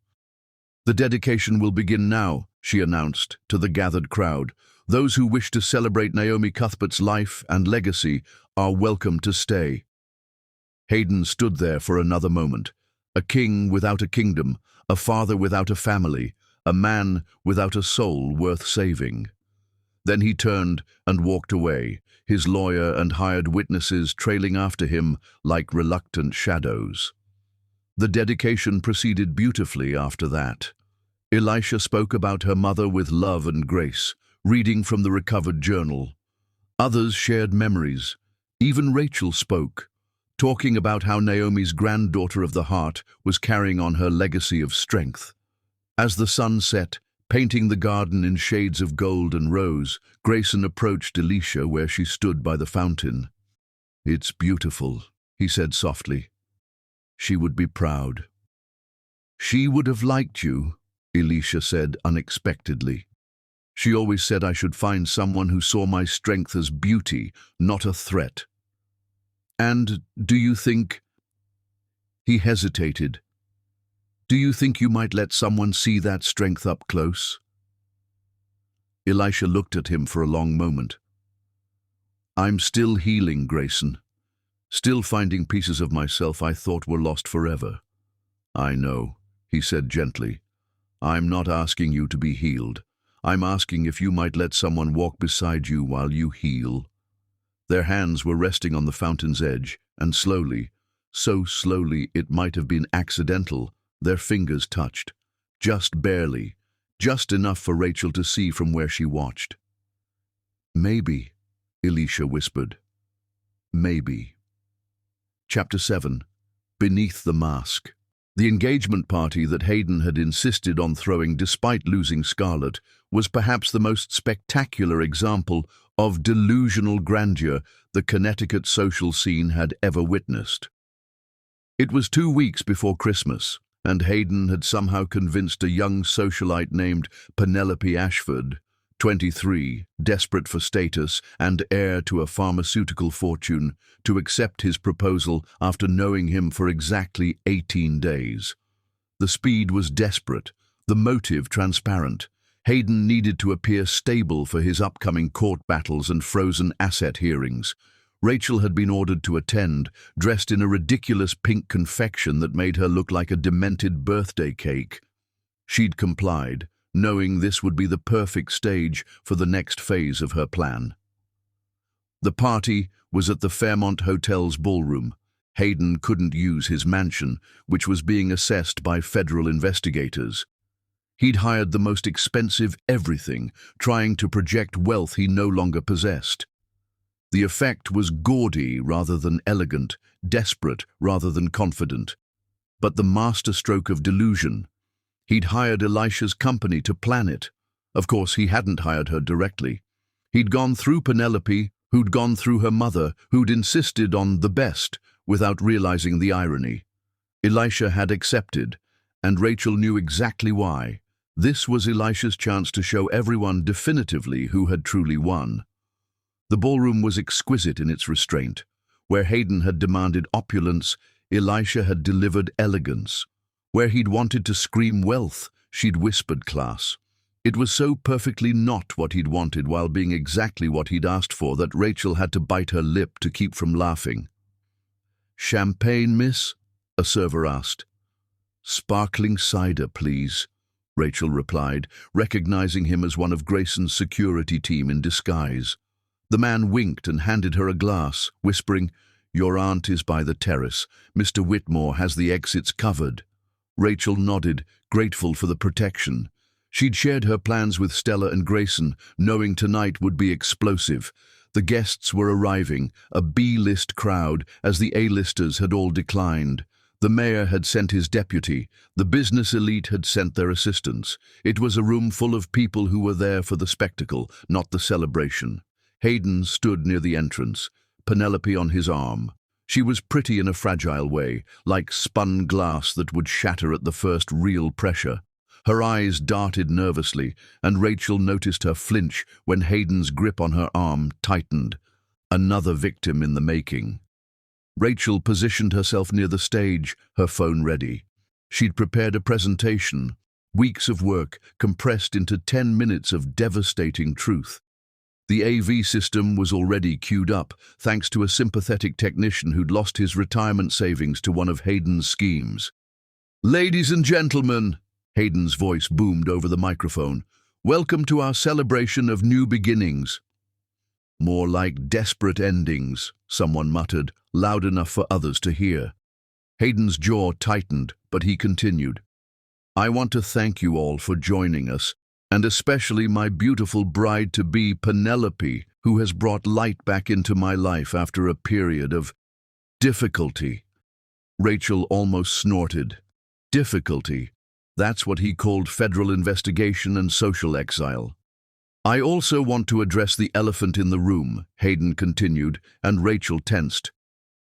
"The dedication will begin now," she announced to the gathered crowd. "Those who wish to celebrate Naomi Cuthbert's life and legacy are welcome to stay." Hayden stood there for another moment, a king without a kingdom, a father without a family, a man without a soul worth saving. Then he turned and walked away, his lawyer and hired witnesses trailing after him like reluctant shadows. The dedication proceeded beautifully after that. Elisha spoke about her mother with love and grace, reading from the recovered journal. Others shared memories. Even Rachel spoke, talking about how Naomi's granddaughter of the heart was carrying on her legacy of strength. As the sun set, painting the garden in shades of gold and rose, Grayson approached Elisha where she stood by the fountain. "It's beautiful," he said softly. "She would be proud." "She would have liked you," Elisha said unexpectedly. She always said I should find someone who saw my strength as beauty, not a threat. And do you think—" He hesitated. "Do you think you might let someone see that strength up close?" Elisha looked at him for a long moment. "I'm still healing, Grayson. Still finding pieces of myself I thought were lost forever." "I know," he said gently. "I'm not asking you to be healed. I'm asking if you might let someone walk beside you while you heal." Their hands were resting on the fountain's edge, and slowly, so slowly it might have been accidental, their fingers touched. Just barely, just enough for Rachel to see from where she watched. "Maybe," Elisha whispered. "Maybe." Chapter 7. Beneath the Mask. The engagement party that Hayden had insisted on throwing despite losing Scarlett was perhaps the most spectacular example of delusional grandeur the Connecticut social scene had ever witnessed. It was 2 weeks before Christmas, and Hayden had somehow convinced a young socialite named Penelope Ashford, 23, desperate for status and heir to a pharmaceutical fortune, to accept his proposal after knowing him for exactly 18 days. The speed was desperate, the motive transparent. Hayden needed to appear stable for his upcoming court battles and frozen asset hearings. Rachel had been ordered to attend, dressed in a ridiculous pink confection that made her look like a demented birthday cake. She'd complied, knowing this would be the perfect stage for the next phase of her plan. The party was at the Fairmont Hotel's ballroom. Hayden couldn't use his mansion, which was being assessed by federal investigators. He'd hired the most expensive everything, trying to project wealth he no longer possessed. The effect was gaudy rather than elegant, desperate rather than confident. But the masterstroke of delusion. He'd hired Elisha's company to plan it. Of course, he hadn't hired her directly. He'd gone through Penelope, who'd gone through her mother, who'd insisted on the best, without realizing the irony. Elisha had accepted, and Rachel knew exactly why. This was Elisha's chance to show everyone definitively who had truly won. The ballroom was exquisite in its restraint. Where Hayden had demanded opulence, Elisha had delivered elegance. Where he'd wanted to scream wealth, she'd whispered class. It was so perfectly not what he'd wanted while being exactly what he'd asked for that Rachel had to bite her lip to keep from laughing. "Champagne, miss?" a server asked. "Sparkling cider, please," Rachel replied, recognizing him as one of Grayson's security team in disguise. The man winked and handed her a glass, whispering, "Your aunt is by the terrace. Mr. Whitmore has the exits covered." Rachel nodded, grateful for the protection. She'd shared her plans with Stella and Grayson, knowing tonight would be explosive. The guests were arriving, a B-list crowd, as the A-listers had all declined. The mayor had sent his deputy. The business elite had sent their assistants. It was a room full of people who were there for the spectacle, not the celebration. Hayden stood near the entrance, Penelope on his arm. She was pretty in a fragile way, like spun glass that would shatter at the first real pressure. Her eyes darted nervously, and Rachel noticed her flinch when Hayden's grip on her arm tightened. Another victim in the making. Rachel positioned herself near the stage, her phone ready. She'd prepared a presentation, weeks of work compressed into 10 minutes of devastating truth. The AV system was already queued up, thanks to a sympathetic technician who'd lost his retirement savings to one of Hayden's schemes. "Ladies and gentlemen," Hayden's voice boomed over the microphone, "welcome to our celebration of new beginnings." "More like desperate endings," someone muttered, loud enough for others to hear. Hayden's jaw tightened, but he continued. "I want to thank you all for joining us, and especially my beautiful bride-to-be Penelope, who has brought light back into my life after a period of difficulty." Rachel almost snorted. Difficulty. That's what he called federal investigation and social exile. "I also want to address the elephant in the room," Hayden continued, and Rachel tensed.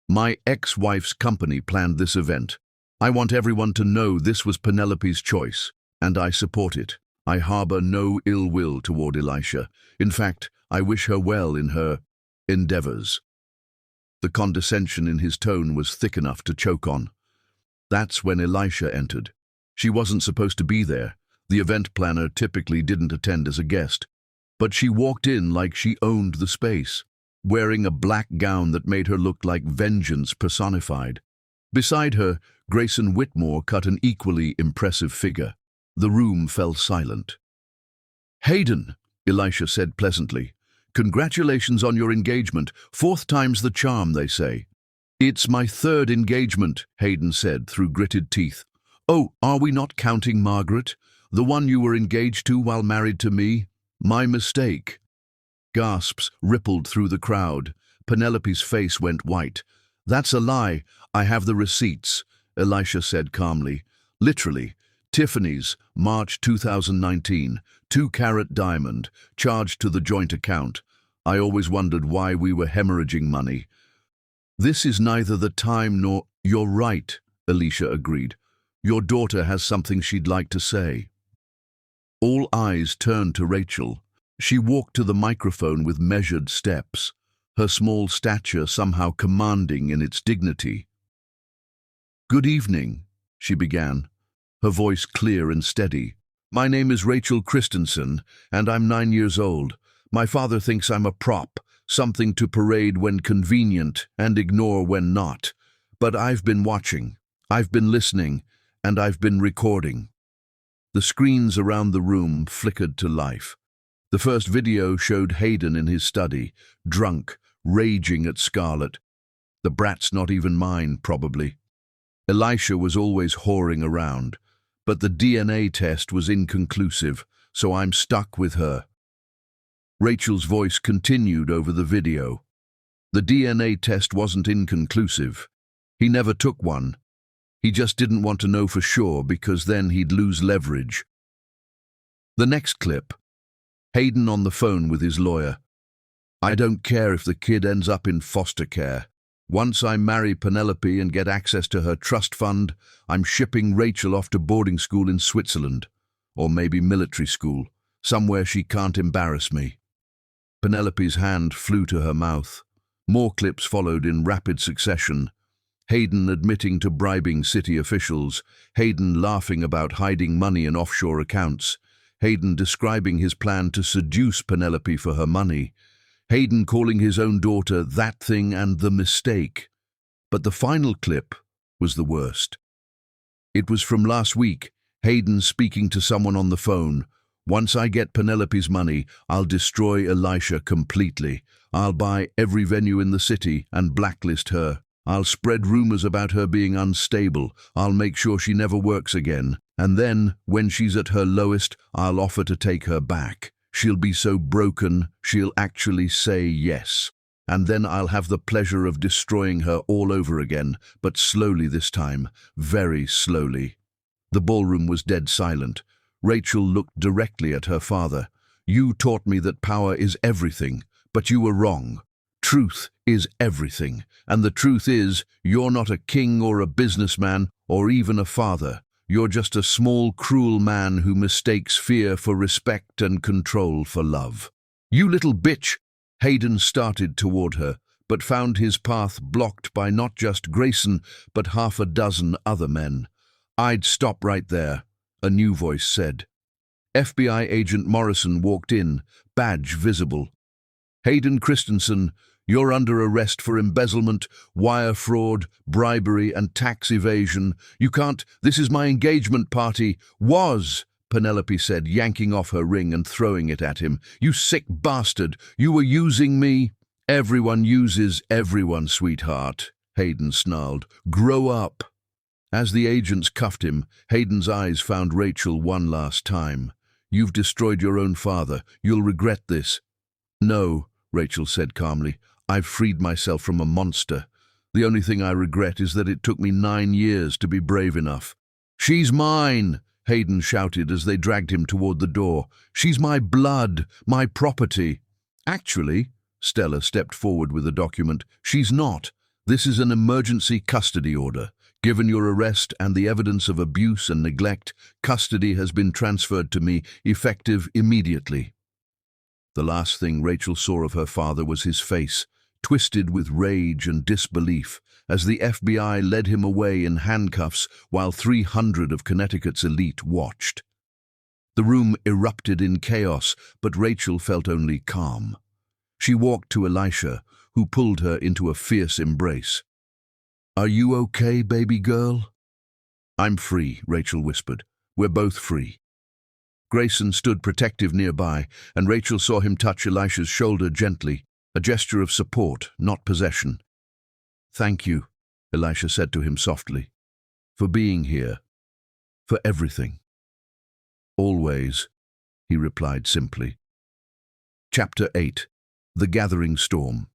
"My ex-wife's company planned this event. I want everyone to know this was Penelope's choice, and I support it. I harbor no ill will toward Elisha. In fact, I wish her well in her endeavors. The condescension in his tone was thick enough to choke on. That's when Elisha entered. She wasn't supposed to be there. The event planner typically didn't attend as a guest. But she walked in like she owned the space, wearing a black gown that made her look like vengeance personified. Beside her, Grayson Whitmore cut an equally impressive figure. The room fell silent. "Hayden," Elisha said pleasantly, "congratulations on your engagement. 4th time's the charm, they say." "It's my 3rd engagement," Hayden said through gritted teeth. "Oh, are we not counting Margaret? The one you were engaged to while married to me? My mistake." Gasps rippled through the crowd. Penelope's face went white. "That's a lie. I have the receipts," Elisha said calmly. "Literally. Tiffany's, March 2019, 2-carat diamond, charged to the joint account. I always wondered why we were hemorrhaging money." "This is neither the time nor—" "You're right," Elisha agreed. "Your daughter has something she'd like to say." All eyes turned to Rachel. She walked to the microphone with measured steps, her small stature somehow commanding in its dignity. "Good evening," she began, her voice clear and steady. "My name is Rachel Christensen, and I'm 9 years old. My father thinks I'm a prop, something to parade when convenient and ignore when not. But I've been watching, I've been listening, and I've been recording." The screens around the room flickered to life. The first video showed Hayden in his study, drunk, raging at Scarlett. "The brat's not even mine, probably." Elisha was always whoring around, but the DNA test was inconclusive, so I'm stuck with her. Rachel's voice continued over the video. "The DNA test wasn't inconclusive. He never took one. He just didn't want to know for sure because then he'd lose leverage." The next clip, Hayden on the phone with his lawyer. "I don't care if the kid ends up in foster care. Once I marry Penelope and get access to her trust fund, I'm shipping Rachel off to boarding school in Switzerland, or maybe military school, somewhere she can't embarrass me." Penelope's hand flew to her mouth. More clips followed in rapid succession. Hayden admitting to bribing city officials, Hayden laughing about hiding money in offshore accounts, Hayden describing his plan to seduce Penelope for her money, Hayden calling his own daughter that thing and the mistake. But the final clip was the worst. It was from last week, Hayden speaking to someone on the phone. "Once I get Penelope's money, I'll destroy Elisha completely. I'll buy every venue in the city and blacklist her. I'll spread rumors about her being unstable. I'll make sure she never works again. And then, when she's at her lowest, I'll offer to take her back. She'll be so broken, she'll actually say yes. And then I'll have the pleasure of destroying her all over again, but slowly this time, very slowly." The ballroom was dead silent. Rachel looked directly at her father. "You taught me that power is everything, but you were wrong. Truth is everything, and the truth is, you're not a king or a businessman or even a father. You're just a small, cruel man who mistakes fear for respect and control for love." "You little bitch!" Hayden started toward her, but found his path blocked by not just Grayson, but 6 other men. "I'd stop right there," a new voice said. FBI agent Morrison walked in, badge visible. "Hayden Christensen, you're under arrest for embezzlement, wire fraud, bribery, and tax evasion. You can't— This is my engagement party." "Was," Penelope said, yanking off her ring and throwing it at him. "You sick bastard. You were using me." "Everyone uses everyone, sweetheart," Hayden snarled. "Grow up." As the agents cuffed him, Hayden's eyes found Rachel one last time. "You've destroyed your own father. You'll regret this." "No," Rachel said calmly. "I've freed myself from a monster. The only thing I regret is that it took me 9 years to be brave enough." "She's mine," Hayden shouted as they dragged him toward the door. "She's my blood, my property." "Actually," Stella stepped forward with a document, "she's not. This is an emergency custody order. Given your arrest and the evidence of abuse and neglect, custody has been transferred to me, effective immediately." The last thing Rachel saw of her father was his face, twisted with rage and disbelief, as the FBI led him away in handcuffs while 300 of Connecticut's elite watched. The room erupted in chaos, but Rachel felt only calm. She walked to Elisha, who pulled her into a fierce embrace. "Are you okay, baby girl?" "I'm free," Rachel whispered. "We're both free." Grayson stood protective nearby, and Rachel saw him touch Elisha's shoulder gently, a gesture of support, not possession. "Thank you," Elisha said to him softly, "for being here, for everything." "Always," he replied simply. Chapter 8. The Gathering Storm.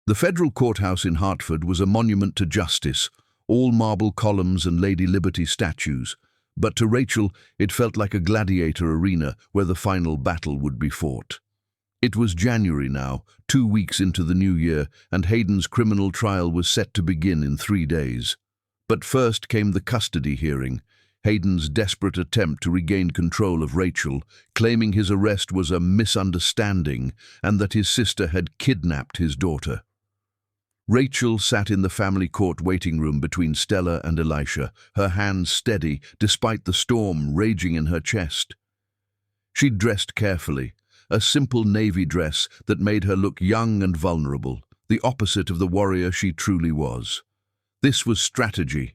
The federal courthouse in Hartford was a monument to justice, all marble columns and Lady Liberty statues, but to Rachel it felt like a gladiator arena where the final battle would be fought. It was January now, 2 weeks into the new year, and Hayden's criminal trial was set to begin in 3 days. But first came the custody hearing, Hayden's desperate attempt to regain control of Rachel, claiming his arrest was a misunderstanding and that his sister had kidnapped his daughter. Rachel sat in the family court waiting room between Stella and Elisha, her hands steady despite the storm raging in her chest. She'd dressed carefully, a simple navy dress that made her look young and vulnerable, the opposite of the warrior she truly was. This was strategy.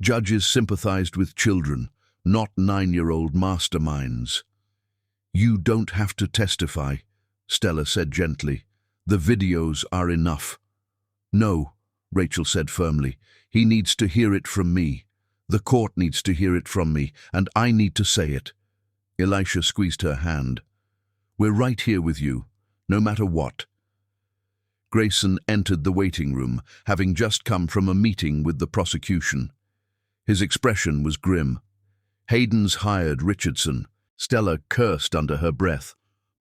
Judges sympathized with children, not 9-year-old masterminds. "You don't have to testify," Stella said gently. "The videos are enough." "No," Rachel said firmly. "He needs to hear it from me. The court needs to hear it from me, and I need to say it." Elisha squeezed her hand. "We're right here with you, no matter what." Grayson entered the waiting room, having just come from a meeting with the prosecution. His expression was grim. Hayden's hired Richardson. Stella cursed under her breath.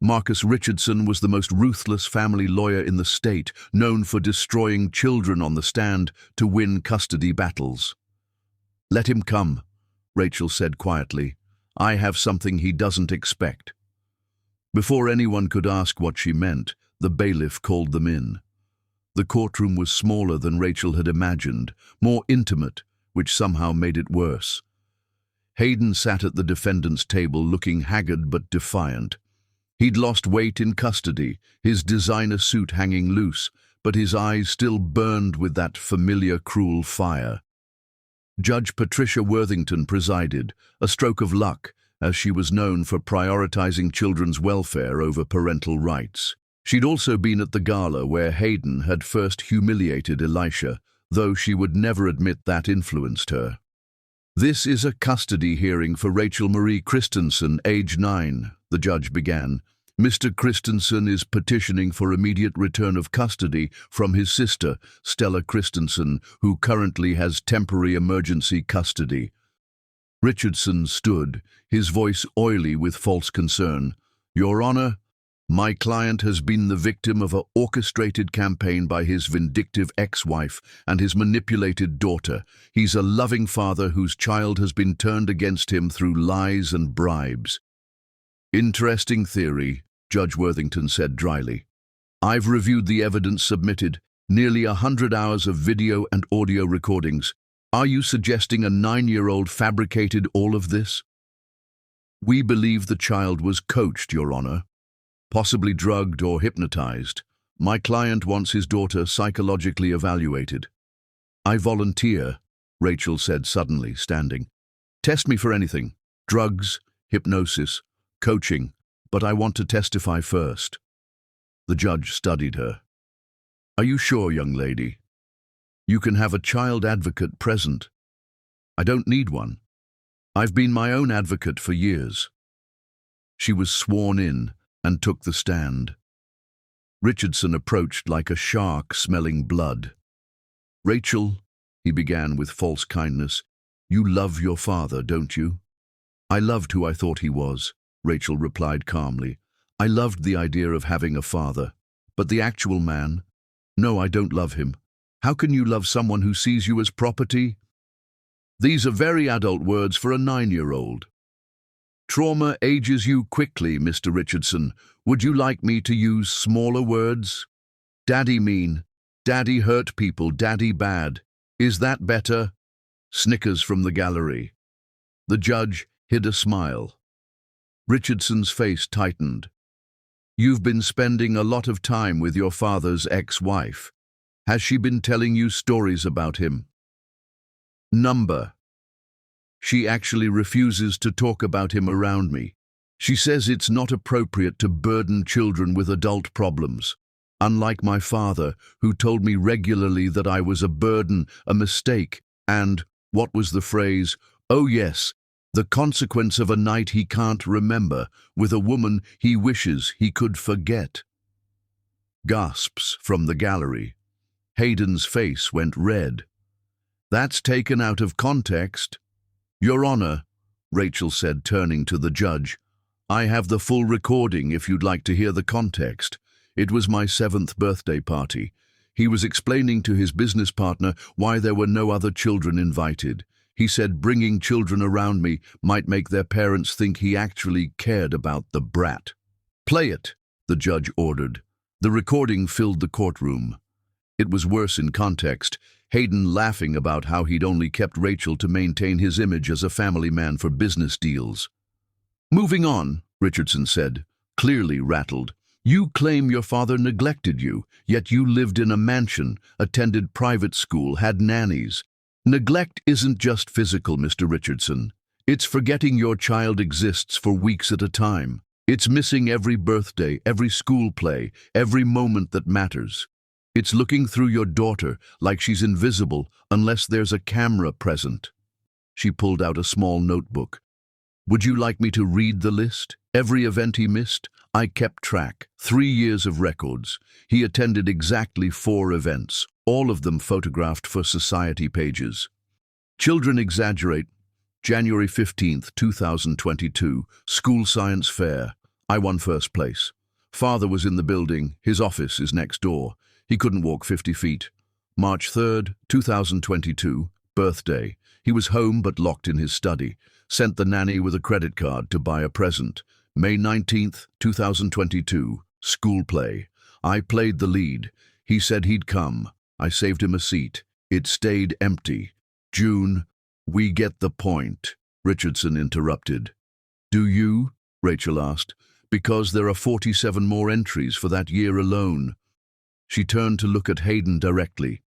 Marcus Richardson was the most ruthless family lawyer in the state, known for destroying children on the stand to win custody battles. "Let him come," Rachel said quietly. "I have something he doesn't expect." Before anyone could ask what she meant, the bailiff called them in. The courtroom was smaller than Rachel had imagined, more intimate, which somehow made it worse. Hayden sat at the defendant's table looking haggard but defiant. He'd lost weight in custody, his designer suit hanging loose, but his eyes still burned with that familiar cruel fire. Judge Patricia Worthington presided, a stroke of luck, as she was known for prioritizing children's welfare over parental rights. She'd also been at the gala where Hayden had first humiliated Elisha, though she would never admit that influenced her. "This is a custody hearing for Rachel Marie Christensen, age 9, the judge began. "Mr. Christensen is petitioning for immediate return of custody from his sister, Stella Christensen, who currently has temporary emergency custody." Richardson stood, his voice oily with false concern. "Your Honor, my client has been the victim of an orchestrated campaign by his vindictive ex-wife and his manipulated daughter. He's a loving father whose child has been turned against him through lies and bribes." "Interesting theory," Judge Worthington said dryly. "I've reviewed the evidence submitted, nearly 100 hours of video and audio recordings. Are you suggesting a 9-year-old fabricated all of this?" "We believe the child was coached, Your Honor. Possibly drugged or hypnotized. My client wants his daughter psychologically evaluated." "I volunteer," Rachel said suddenly, standing. "Test me for anything. Drugs, hypnosis, coaching. But I want to testify first." The judge studied her. "Are you sure, young lady? You can have a child advocate present." "I don't need one. I've been my own advocate for years." She was sworn in and took the stand. Richardson approached like a shark smelling blood. "Rachel," he began with false kindness, "you love your father, don't you?" "I loved who I thought he was," Rachel replied calmly. "I loved the idea of having a father. But the actual man? No, I don't love him." "How can you love someone who sees you as property?" These are very adult words for a 9-year-old. Trauma ages you quickly, Mr. Richardson. Would you like me to use smaller words? Daddy mean. Daddy hurt people. Daddy bad. Is that better? Snickers from the gallery. The judge hid a smile. Richardson's face tightened. You've been spending a lot of time with your father's ex-wife. Has she been telling you stories about him? Number. She actually refuses to talk about him around me. She says it's not appropriate to burden children with adult problems. Unlike my father, who told me regularly that I was a burden, a mistake, and, what was the phrase? Oh yes, the consequence of a night he can't remember, with a woman he wishes he could forget. Gasps from the gallery. Hayden's face went red. That's taken out of context. Your Honor, Rachel said, turning to the judge, I have the full recording if you'd like to hear the context. It was my 7th birthday party. He was explaining to his business partner why there were no other children invited. He said bringing children around me might make their parents think he actually cared about the brat. Play it, the judge ordered. The recording filled the courtroom. It was worse in context. Hayden laughing about how he'd only kept Rachel to maintain his image as a family man for business deals. Moving on, Richardson said, clearly rattled. You claim your father neglected you, yet you lived in a mansion, attended private school, had nannies. Neglect isn't just physical, Mr. Richardson. It's forgetting your child exists for weeks at a time. It's missing every birthday, every school play, every moment that matters. It's looking through your daughter like she's invisible unless there's a camera present. She pulled out a small notebook. Would you like me to read the list? Every event he missed? I kept track. 3 years of records. He attended exactly 4 events, all of them photographed for society pages. Children exaggerate. January 15th, 2022, School Science Fair. I won first place. Father was in the building. His office is next door. He couldn't walk 50 feet. March 3rd, 2022, birthday. He was home but locked in his study. Sent the nanny with a credit card to buy a present. May 19th, 2022, school play. I played the lead. He said he'd come. I saved him a seat. It stayed empty. June, we get the point, Richardson interrupted. Do you? Rachel asked. Because there are 47 more entries for that year alone. She turned to look at Hayden directly.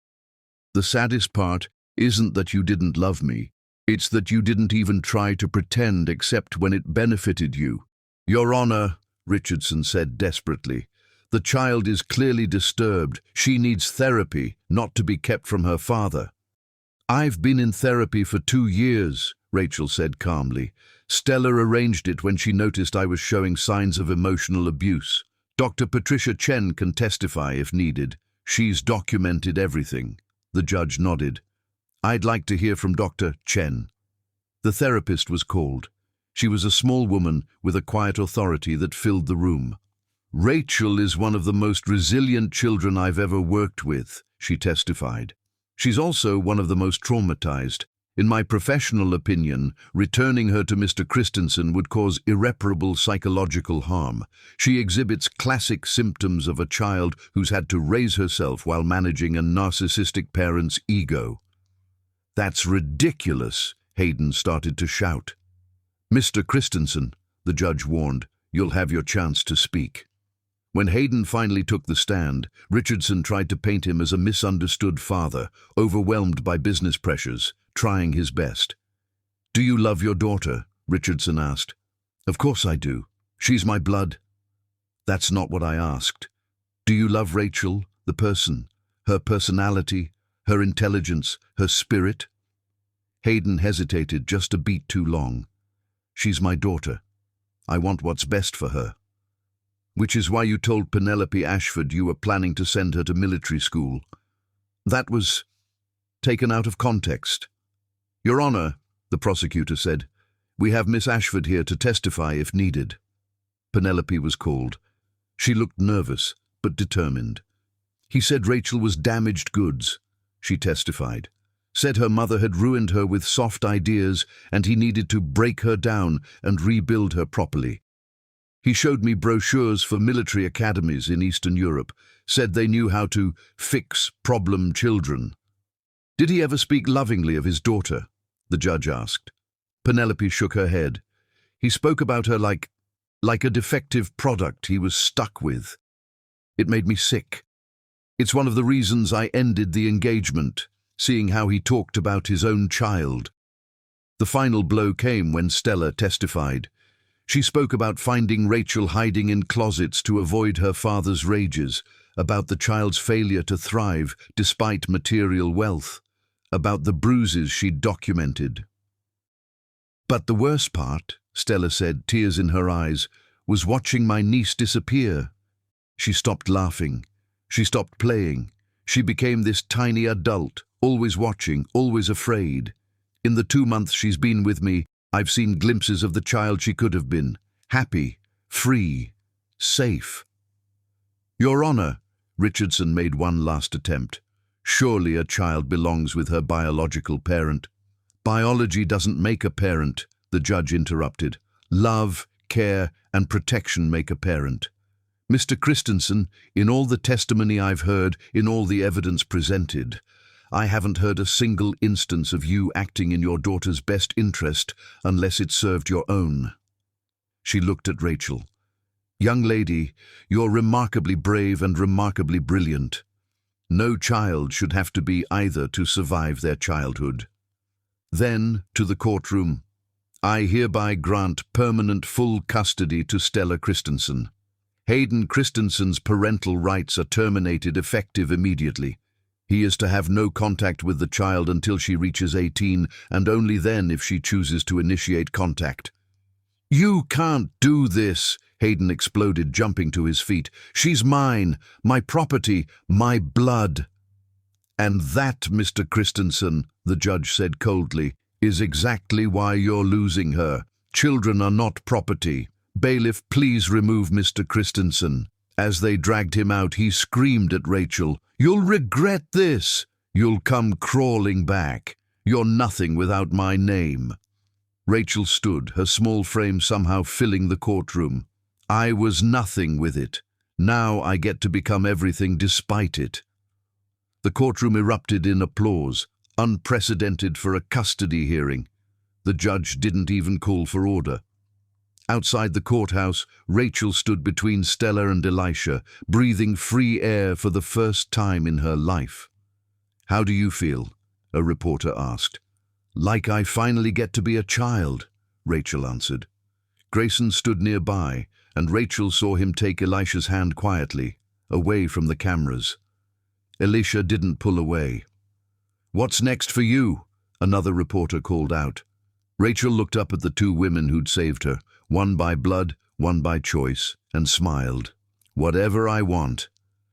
The saddest part isn't that you didn't love me. It's that you didn't even try to pretend except when it benefited you. Your Honor, Richardson said desperately, the child is clearly disturbed. She needs therapy, not to be kept from her father. I've been in therapy for 2 years, Rachel said calmly. Stella arranged it when she noticed I was showing signs of emotional abuse. Dr. Patricia Chen can testify if needed. She's documented everything. The judge nodded. I'd like to hear from Dr. Chen. The therapist was called. She was a small woman with a quiet authority that filled the room. Rachel is one of the most resilient children I've ever worked with, she testified. She's also one of the most traumatized. In my professional opinion, returning her to Mr. Christensen would cause irreparable psychological harm. She exhibits classic symptoms of a child who's had to raise herself while managing a narcissistic parent's ego. That's ridiculous, Hayden started to shout. Mr. Christensen, the judge warned, you'll have your chance to speak. When Hayden finally took the stand, Richardson tried to paint him as a misunderstood father, overwhelmed by business pressures, trying his best. Do you love your daughter? Richardson asked. Of course I do. She's my blood. That's not what I asked. Do you love Rachel, the person, her personality, her intelligence, her spirit? Hayden hesitated just a beat too long. She's my daughter. I want what's best for her. Which is why you told Penelope Ashford you were planning to send her to military school. That was taken out of context. Your Honor, the prosecutor said, we have Miss Ashford here to testify if needed. Penelope was called. She looked nervous, but determined. He said Rachel was damaged goods. She testified. Said her mother had ruined her with soft ideas and he needed to break her down and rebuild her properly. He showed me brochures for military academies in Eastern Europe, said they knew how to fix problem children. Did he ever speak lovingly of his daughter? The judge asked. Penelope shook her head. He spoke about her like a defective product he was stuck with. It made me sick. It's one of the reasons I ended the engagement, seeing how he talked about his own child. The final blow came when Stella testified. She spoke about finding Rachel hiding in closets to avoid her father's rages, about the child's failure to thrive despite material wealth, about the bruises she'd documented. But the worst part, Stella said, tears in her eyes, was watching my niece disappear. She stopped laughing. She stopped playing. She became this tiny adult, always watching, always afraid. In the 2 months she's been with me, I've seen glimpses of the child she could have been. Happy, free, safe. Your Honor, Richardson made one last attempt. Surely a child belongs with her biological parent. Biology doesn't make a parent, the judge interrupted. Love, care, and protection make a parent. Mr. Christensen, in all the testimony I've heard, in all the evidence presented, I haven't heard a single instance of you acting in your daughter's best interest unless it served your own. She looked at Rachel. Young lady, you're remarkably brave and remarkably brilliant. No child should have to be either to survive their childhood. Then, to the courtroom, I hereby grant permanent full custody to Stella Christensen. Hayden Christensen's parental rights are terminated effective immediately. He is to have no contact with the child until she reaches 18, and only then if she chooses to initiate contact. You can't do this, Hayden exploded, jumping to his feet. She's mine, my property, my blood. And that, Mr. Christensen, the judge said coldly, is exactly why you're losing her. Children are not property. Bailiff, please remove Mr. Christensen. As they dragged him out, he screamed at Rachel, You'll regret this. You'll come crawling back. You're nothing without my name. Rachel stood, her small frame somehow filling the courtroom. I was nothing with it. Now I get to become everything despite it. The courtroom erupted in applause, unprecedented for a custody hearing. The judge didn't even call for order. Outside the courthouse, Rachel stood between Stella and Elisha, breathing free air for the first time in her life. How do you feel? A reporter asked. Like I finally get to be a child, Rachel answered. Grayson stood nearby, and Rachel saw him take Elisha's hand quietly, away from the cameras. Elisha didn't pull away. What's next for you? Another reporter called out. Rachel looked up at the two women who'd saved her, one by blood, one by choice, and smiled. Whatever I want.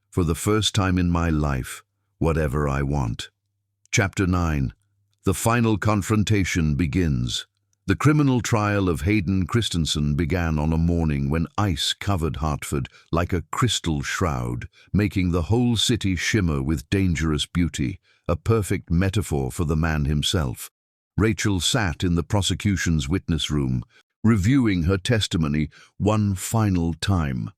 For the first time in my life, whatever I want. Chapter 9. The final confrontation begins. The criminal trial of Hayden Christensen began on a morning when ice covered Hartford like a crystal shroud, making the whole city shimmer with dangerous beauty, a perfect metaphor for the man himself. Rachel sat in the prosecution's witness room, reviewing her testimony one final time.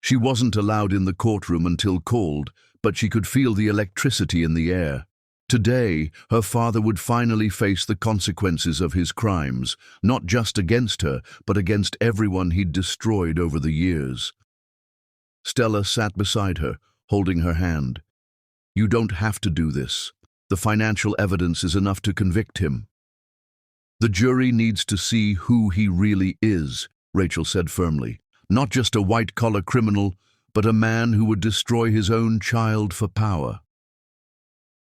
She wasn't allowed in the courtroom until called, but she could feel the electricity in the air. Today, her father would finally face the consequences of his crimes, not just against her, but against everyone he'd destroyed over the years. Stella sat beside her, holding her hand. You don't have to do this. The financial evidence is enough to convict him. The jury needs to see who he really is, Rachel said firmly. Not just a white-collar criminal, but a man who would destroy his own child for power.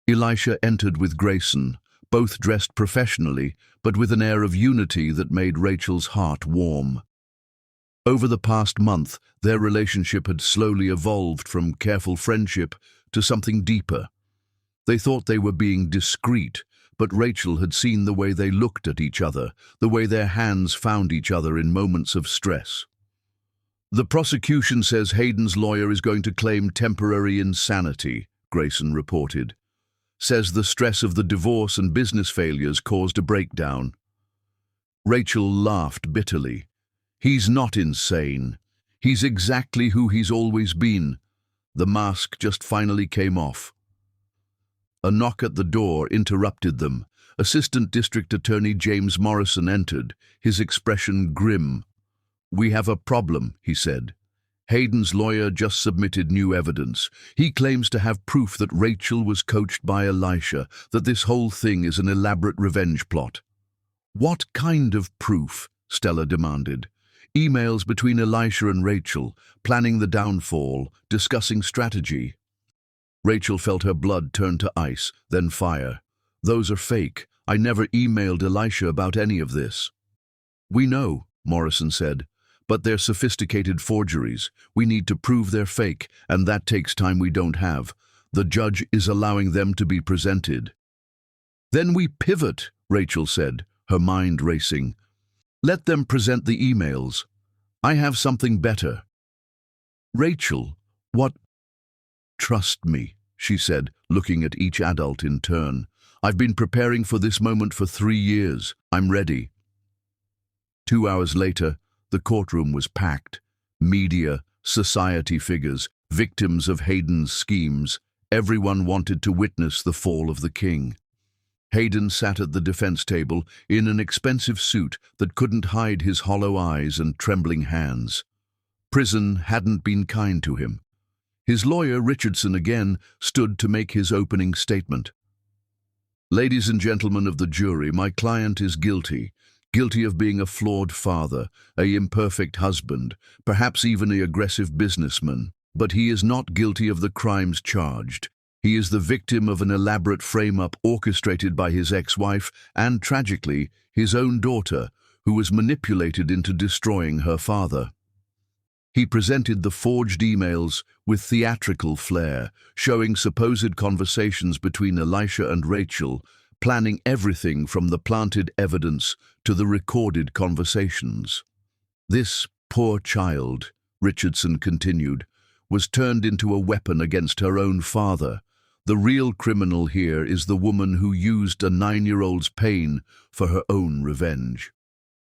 Elisha entered with Grayson, both dressed professionally, but with an air of unity that made Rachel's heart warm. Over the past month, their relationship had slowly evolved from careful friendship to something deeper. They thought they were being discreet, but Rachel had seen the way they looked at each other, the way their hands found each other in moments of stress. The prosecution says Hayden's lawyer is going to claim temporary insanity, Grayson reported. Says the stress of the divorce and business failures caused a breakdown. Rachel laughed bitterly. He's not insane. He's exactly who he's always been. The mask just finally came off. A knock at the door interrupted them. Assistant District Attorney James Morrison entered, his expression grim. "We have a problem," he said. "Hayden's lawyer just submitted new evidence. He claims to have proof that Rachel was coached by Elisha, that this whole thing is an elaborate revenge plot." "What kind of proof?" Stella demanded. "Emails between Elisha and Rachel, planning the downfall, discussing strategy." Rachel felt her blood turn to ice, then fire. "Those are fake. I never emailed Elisha about any of this." "We know," Morrison said, "but they're sophisticated forgeries. We need to prove they're fake, and that takes time we don't have. The judge is allowing them to be presented." "Then we pivot," Rachel said, her mind racing. "Let them present the emails. I have something better." "Rachel, what—" "Trust me," she said, looking at each adult in turn. "I've been preparing for this moment for 3 years. I'm ready." 2 hours later, the courtroom was packed. Media, society figures, victims of Hayden's schemes. Everyone wanted to witness the fall of the king. Hayden sat at the defense table in an expensive suit that couldn't hide his hollow eyes and trembling hands. Prison hadn't been kind to him. His lawyer, Richardson, again stood to make his opening statement. "Ladies and gentlemen of the jury, my client is guilty. Guilty of being a flawed father, an imperfect husband, perhaps even an aggressive businessman. But he is not guilty of the crimes charged. He is the victim of an elaborate frame-up orchestrated by his ex-wife and, tragically, his own daughter, who was manipulated into destroying her father." He presented the forged emails with theatrical flair, showing supposed conversations between Elisha and Rachel, planning everything from the planted evidence to the recorded conversations. "This poor child," Richardson continued, "was turned into a weapon against her own father. The real criminal here is the woman who used a 9-year-old's pain for her own revenge."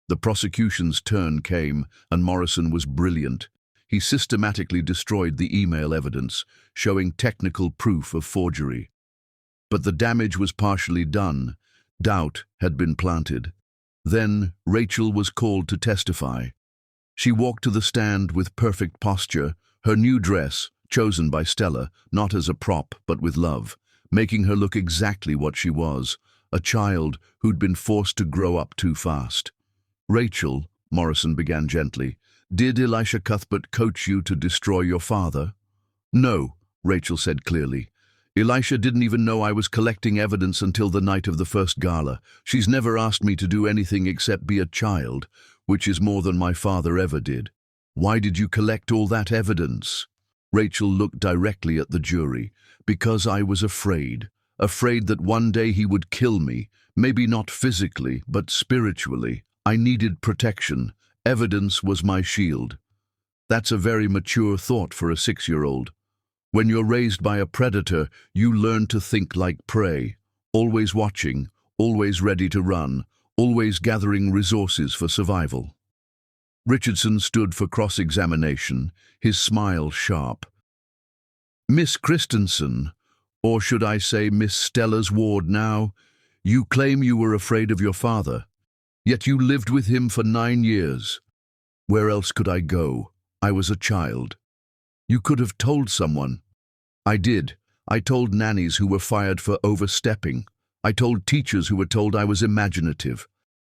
The prosecution's turn came, and Morrison was brilliant. He systematically destroyed the email evidence, showing technical proof of forgery. But the damage was partially done. Doubt had been planted. Then Rachel was called to testify. She walked to the stand with perfect posture, her new dress, chosen by Stella, not as a prop but with love, making her look exactly what she was, a child who'd been forced to grow up too fast. "Rachel," Morrison began gently, "did Elisha Cuthbert coach you to destroy your father?" "No," Rachel said clearly. "Elisha didn't even know I was collecting evidence until the night of the first gala. She's never asked me to do anything except be a child, which is more than my father ever did." "Why did you collect all that evidence?" Rachel looked directly at the jury. "Because I was afraid. Afraid that one day he would kill me, maybe not physically, but spiritually. I needed protection. Evidence was my shield." That's a very mature thought for a 6-year-old. When you're raised by a predator, you learn to think like prey, always watching, always ready to run, always gathering resources for survival. Richardson stood for cross-examination, his smile sharp. "Miss Christensen, or should I say Miss Stella's ward now, you claim you were afraid of your father, yet you lived with him for 9 years. Where else could I go? I was a child. You could have told someone." "I did. I told nannies who were fired for overstepping. I told teachers who were told I was imaginative.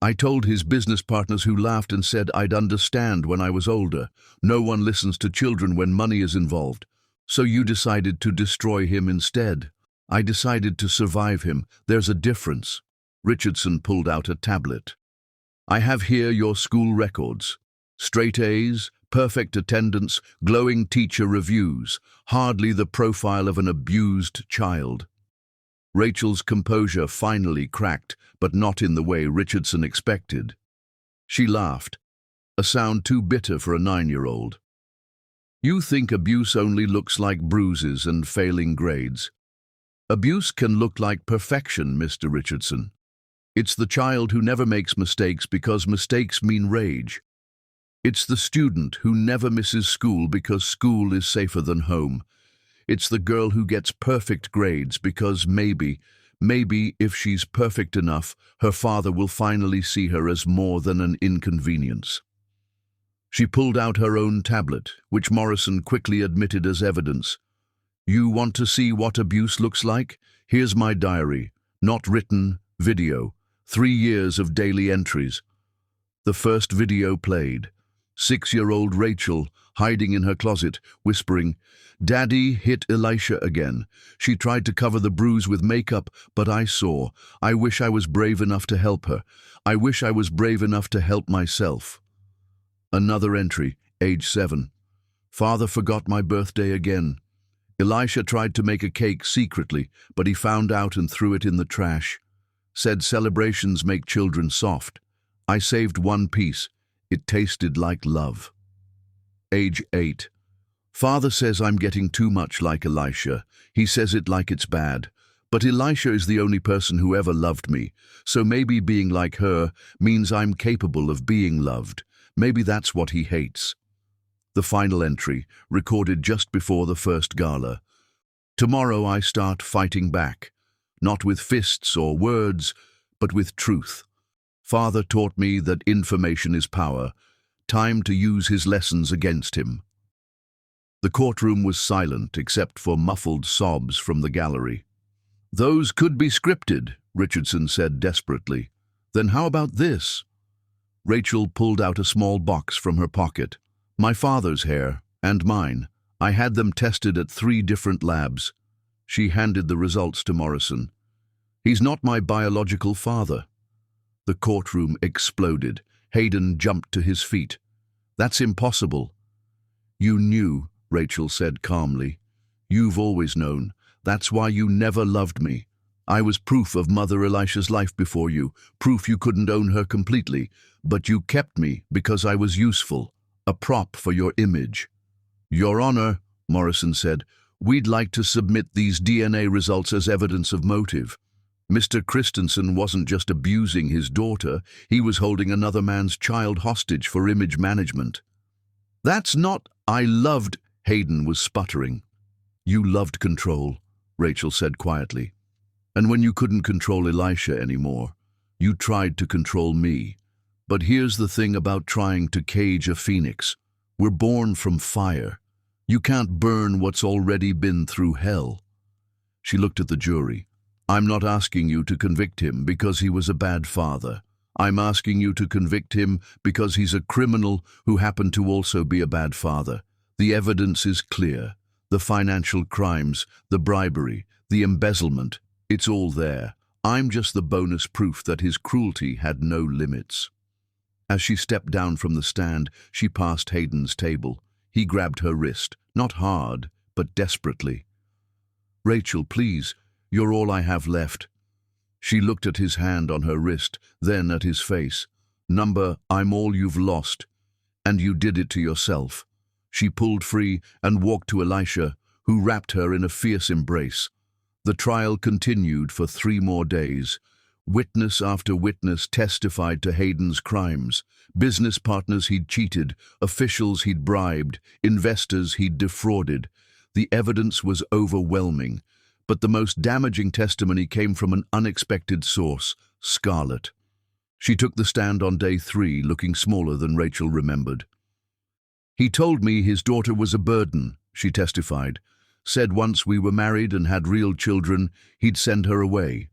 I told his business partners who laughed and said I'd understand when I was older. No one listens to children when money is involved. So you decided to destroy him instead. I decided to survive him. There's a difference." Richardson pulled out a tablet. "I have here your school records. Straight A's, perfect attendance, glowing teacher reviews, hardly the profile of an abused child." Rachel's composure finally cracked, but not in the way Richardson expected. She laughed, a sound too bitter for a 9-year-old. "You think abuse only looks like bruises and failing grades. Abuse can look like perfection, Mr. Richardson. It's the child who never makes mistakes because mistakes mean rage. It's the student who never misses school because school is safer than home. It's the girl who gets perfect grades because maybe if she's perfect enough, her father will finally see her as more than an inconvenience. She pulled out her own tablet, which Morrison quickly admitted as evidence. You want to see what abuse looks like? Here's my diary. Not written, video. 3 years of daily entries. The first video played. 6-year-old Rachel, hiding in her closet, whispering, "Daddy hit Elisha again. She tried to cover the bruise with makeup, but I saw. I wish I was brave enough to help her. I wish I was brave enough to help myself." Another entry, age 7. "Father forgot my birthday again. Elisha tried to make a cake secretly, but he found out and threw it in the trash. Said celebrations make children soft. I saved one piece. It tasted like love." Age 8. "Father says I'm getting too much like Elisha. He says it like it's bad. But Elisha is the only person who ever loved me, so maybe being like her means I'm capable of being loved. Maybe that's what he hates." The final entry, recorded just before the first gala. "Tomorrow I start fighting back. Not with fists or words, but with truth. Father taught me that information is power. Time to use his lessons against him." The courtroom was silent except for muffled sobs from the gallery. "Those could be scripted," Richardson said desperately. "Then how about this?" Rachel pulled out a small box from her pocket. "My father's hair, and mine. I had them tested at 3 different labs." She handed the results to Morrison. "He's not my biological father." The courtroom exploded. Hayden jumped to his feet. "That's impossible." "You knew," Rachel said calmly. "You've always known. That's why you never loved me. I was proof of Mother Elisha's life before you, proof you couldn't own her completely, but you kept me because I was useful, a prop for your image." "Your Honor," Morrison said, "we'd like to submit these DNA results as evidence of motive. Mr. Christensen wasn't just abusing his daughter, he was holding another man's child hostage for image management." "That's not—" "I loved—" Hayden was sputtering. "You loved control," Rachel said quietly. "And when you couldn't control Elisha anymore, you tried to control me. But here's the thing about trying to cage a phoenix. We're born from fire. You can't burn what's already been through hell." She looked at the jury. "I'm not asking you to convict him because he was a bad father. I'm asking you to convict him because he's a criminal who happened to also be a bad father. The evidence is clear. The financial crimes, the bribery, the embezzlement, it's all there. I'm just the bonus proof that his cruelty had no limits." As she stepped down from the stand, she passed Hayden's table. He grabbed her wrist, not hard, but desperately. "Rachel, please. You're all I have left." She looked at his hand on her wrist, then at his face. "I'm all you've lost. And you did it to yourself." She pulled free and walked to Elisha, who wrapped her in a fierce embrace. The trial continued for 3 more days. Witness after witness testified to Hayden's crimes. Business partners he'd cheated, officials he'd bribed, investors he'd defrauded. The evidence was overwhelming. But the most damaging testimony came from an unexpected source, Scarlett. She took the stand on day 3, looking smaller than Rachel remembered. "He told me his daughter was a burden," she testified. "Said once we were married and had real children, he'd send her away.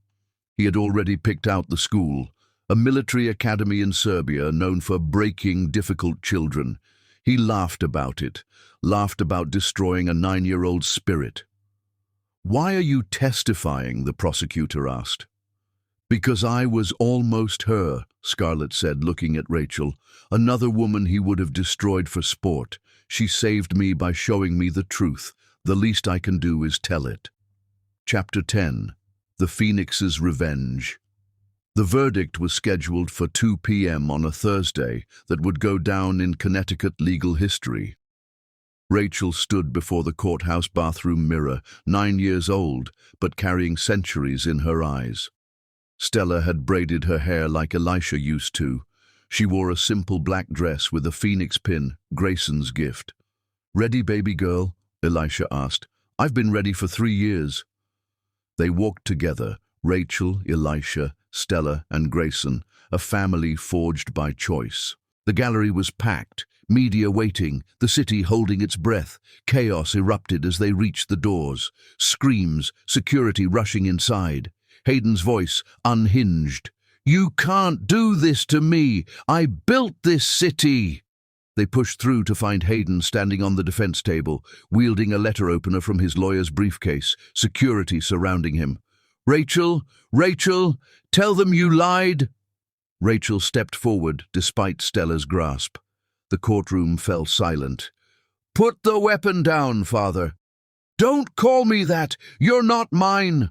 He had already picked out the school, a military academy in Serbia known for breaking difficult children. He laughed about it, laughed about destroying a 9-year-old's spirit." "Why are you testifying?" the prosecutor asked. "Because I was almost her," Scarlett said, looking at Rachel. "Another woman he would have destroyed for sport. She saved me by showing me the truth. The least I can do is tell it." Chapter 10. The Phoenix's Revenge. The verdict was scheduled for 2 p.m. on a Thursday that would go down in Connecticut legal history. Rachel stood before the courthouse bathroom mirror, 9 years old, but carrying centuries in her eyes. Stella had braided her hair like Elisha used to. She wore a simple black dress with a phoenix pin, Grayson's gift. "Ready, baby girl?" Elisha asked. "I've been ready for 3 years." They walked together, Rachel, Elisha, Stella, and Grayson, a family forged by choice. The gallery was packed, media waiting, the city holding its breath. Chaos erupted as they reached the doors. Screams, security rushing inside. Hayden's voice, unhinged. "You can't do this to me! I built this city!" They pushed through to find Hayden standing on the defense table, wielding a letter opener from his lawyer's briefcase, security surrounding him. "Rachel, Rachel, tell them you lied!" Rachel stepped forward, despite Stella's grasp. The courtroom fell silent. "Put the weapon down, father." "Don't call me that! You're not mine!"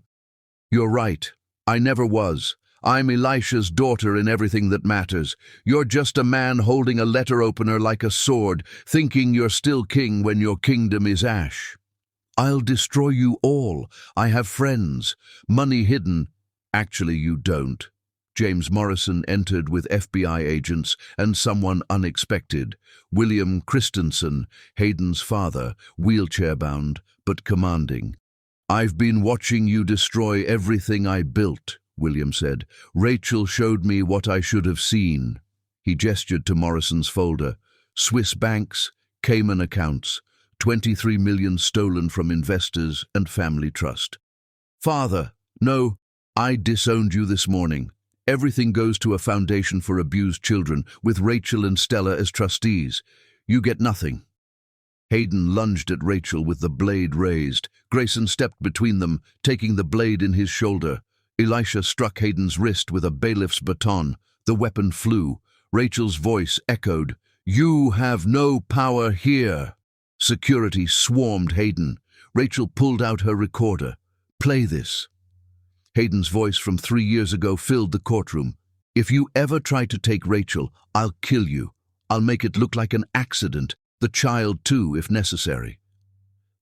"You're right. I never was. I'm Elisha's daughter in everything that matters. You're just a man holding a letter opener like a sword, thinking you're still king when your kingdom is ash. I'll destroy you all. I have friends. Money hidden. Actually, you don't." James Morrison entered with FBI agents and someone unexpected. William Christensen, Hayden's father, wheelchair-bound but commanding. "I've been watching you destroy everything I built," William said. "Rachel showed me what I should have seen." He gestured to Morrison's folder. Swiss banks, Cayman accounts, 23 million stolen from investors and family trust. "Father, no, I disowned you this morning. Everything goes to a foundation for abused children, with Rachel and Stella as trustees. You get nothing." Hayden lunged at Rachel with the blade raised. Grayson stepped between them, taking the blade in his shoulder. Elisha struck Hayden's wrist with a bailiff's baton. The weapon flew. Rachel's voice echoed, "You have no power here." Security swarmed Hayden. Rachel pulled out her recorder. "Play this." Hayden's voice from 3 years ago filled the courtroom. "If you ever try to take Rachel, I'll kill you. I'll make it look like an accident, the child too, if necessary."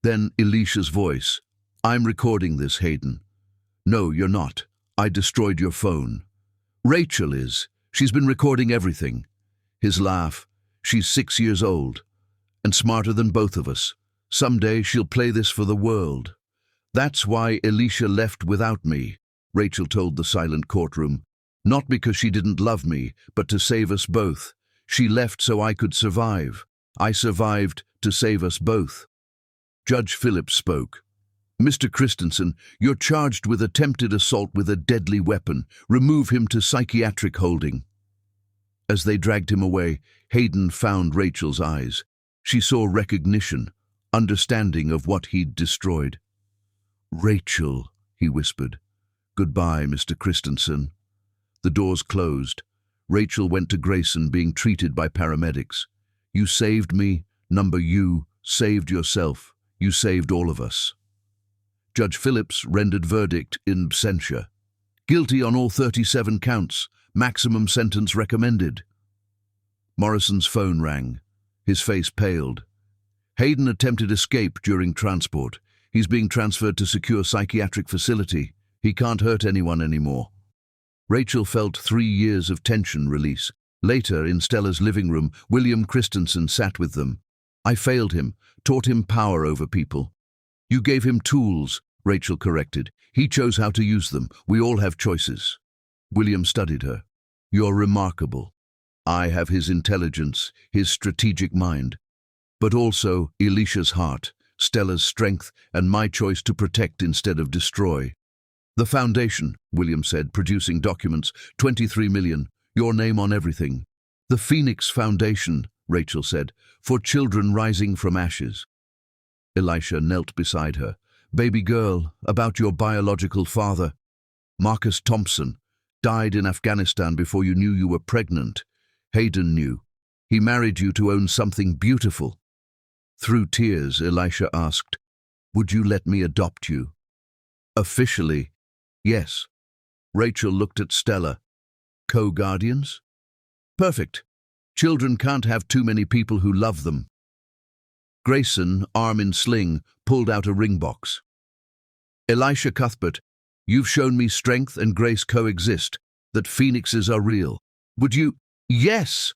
Then Elisha's voice, "I'm recording this, Hayden." "No, you're not. I destroyed your phone." "Rachel is. She's been recording everything." His laugh, "She's 6 years old, and smarter than both of us. Someday she'll play this for the world." "That's why Elisha left without me," Rachel told the silent courtroom. "Not because she didn't love me, but to save us both. She left so I could survive. I survived to save us both." Judge Phillips spoke. "Mr. Christensen, you're charged with attempted assault with a deadly weapon. Remove him to psychiatric holding." As they dragged him away, Hayden found Rachel's eyes. She saw recognition, understanding of what he'd destroyed. "Rachel," he whispered. "Goodbye, Mr. Christensen." The doors closed. Rachel went to Grayson, being treated by paramedics. "You saved me. You saved yourself. You saved all of us." Judge Phillips rendered verdict in absentia. "Guilty on all 37 counts. Maximum sentence recommended." Morrison's phone rang. His face paled. "Hayden attempted escape during transport. He's being transferred to secure psychiatric facility. He can't hurt anyone anymore." Rachel felt 3 years of tension release. Later, in Stella's living room, William Christensen sat with them. "I failed him, taught him power over people." "You gave him tools," Rachel corrected. "He chose how to use them. We all have choices." William studied her. "You're remarkable. I have his intelligence, his strategic mind, but also Elisha's heart, Stella's strength, and my choice to protect instead of destroy." "The foundation," William said, producing documents, 23 million, your name on everything. "The Phoenix Foundation," Rachel said, "for children rising from ashes." Elisha knelt beside her. "Baby girl, about your biological father. Marcus Thompson died in Afghanistan before you knew you were pregnant. Hayden knew. He married you to own something beautiful." Through tears, Elisha asked, "Would you let me adopt you?" "Officially, yes." Rachel looked at Stella. "Co-guardians?" "Perfect. Children can't have too many people who love them." Grayson, arm in sling, pulled out a ring box. "Elisha Cuthbert, you've shown me strength and grace coexist, that phoenixes are real. Would you—" "Yes!"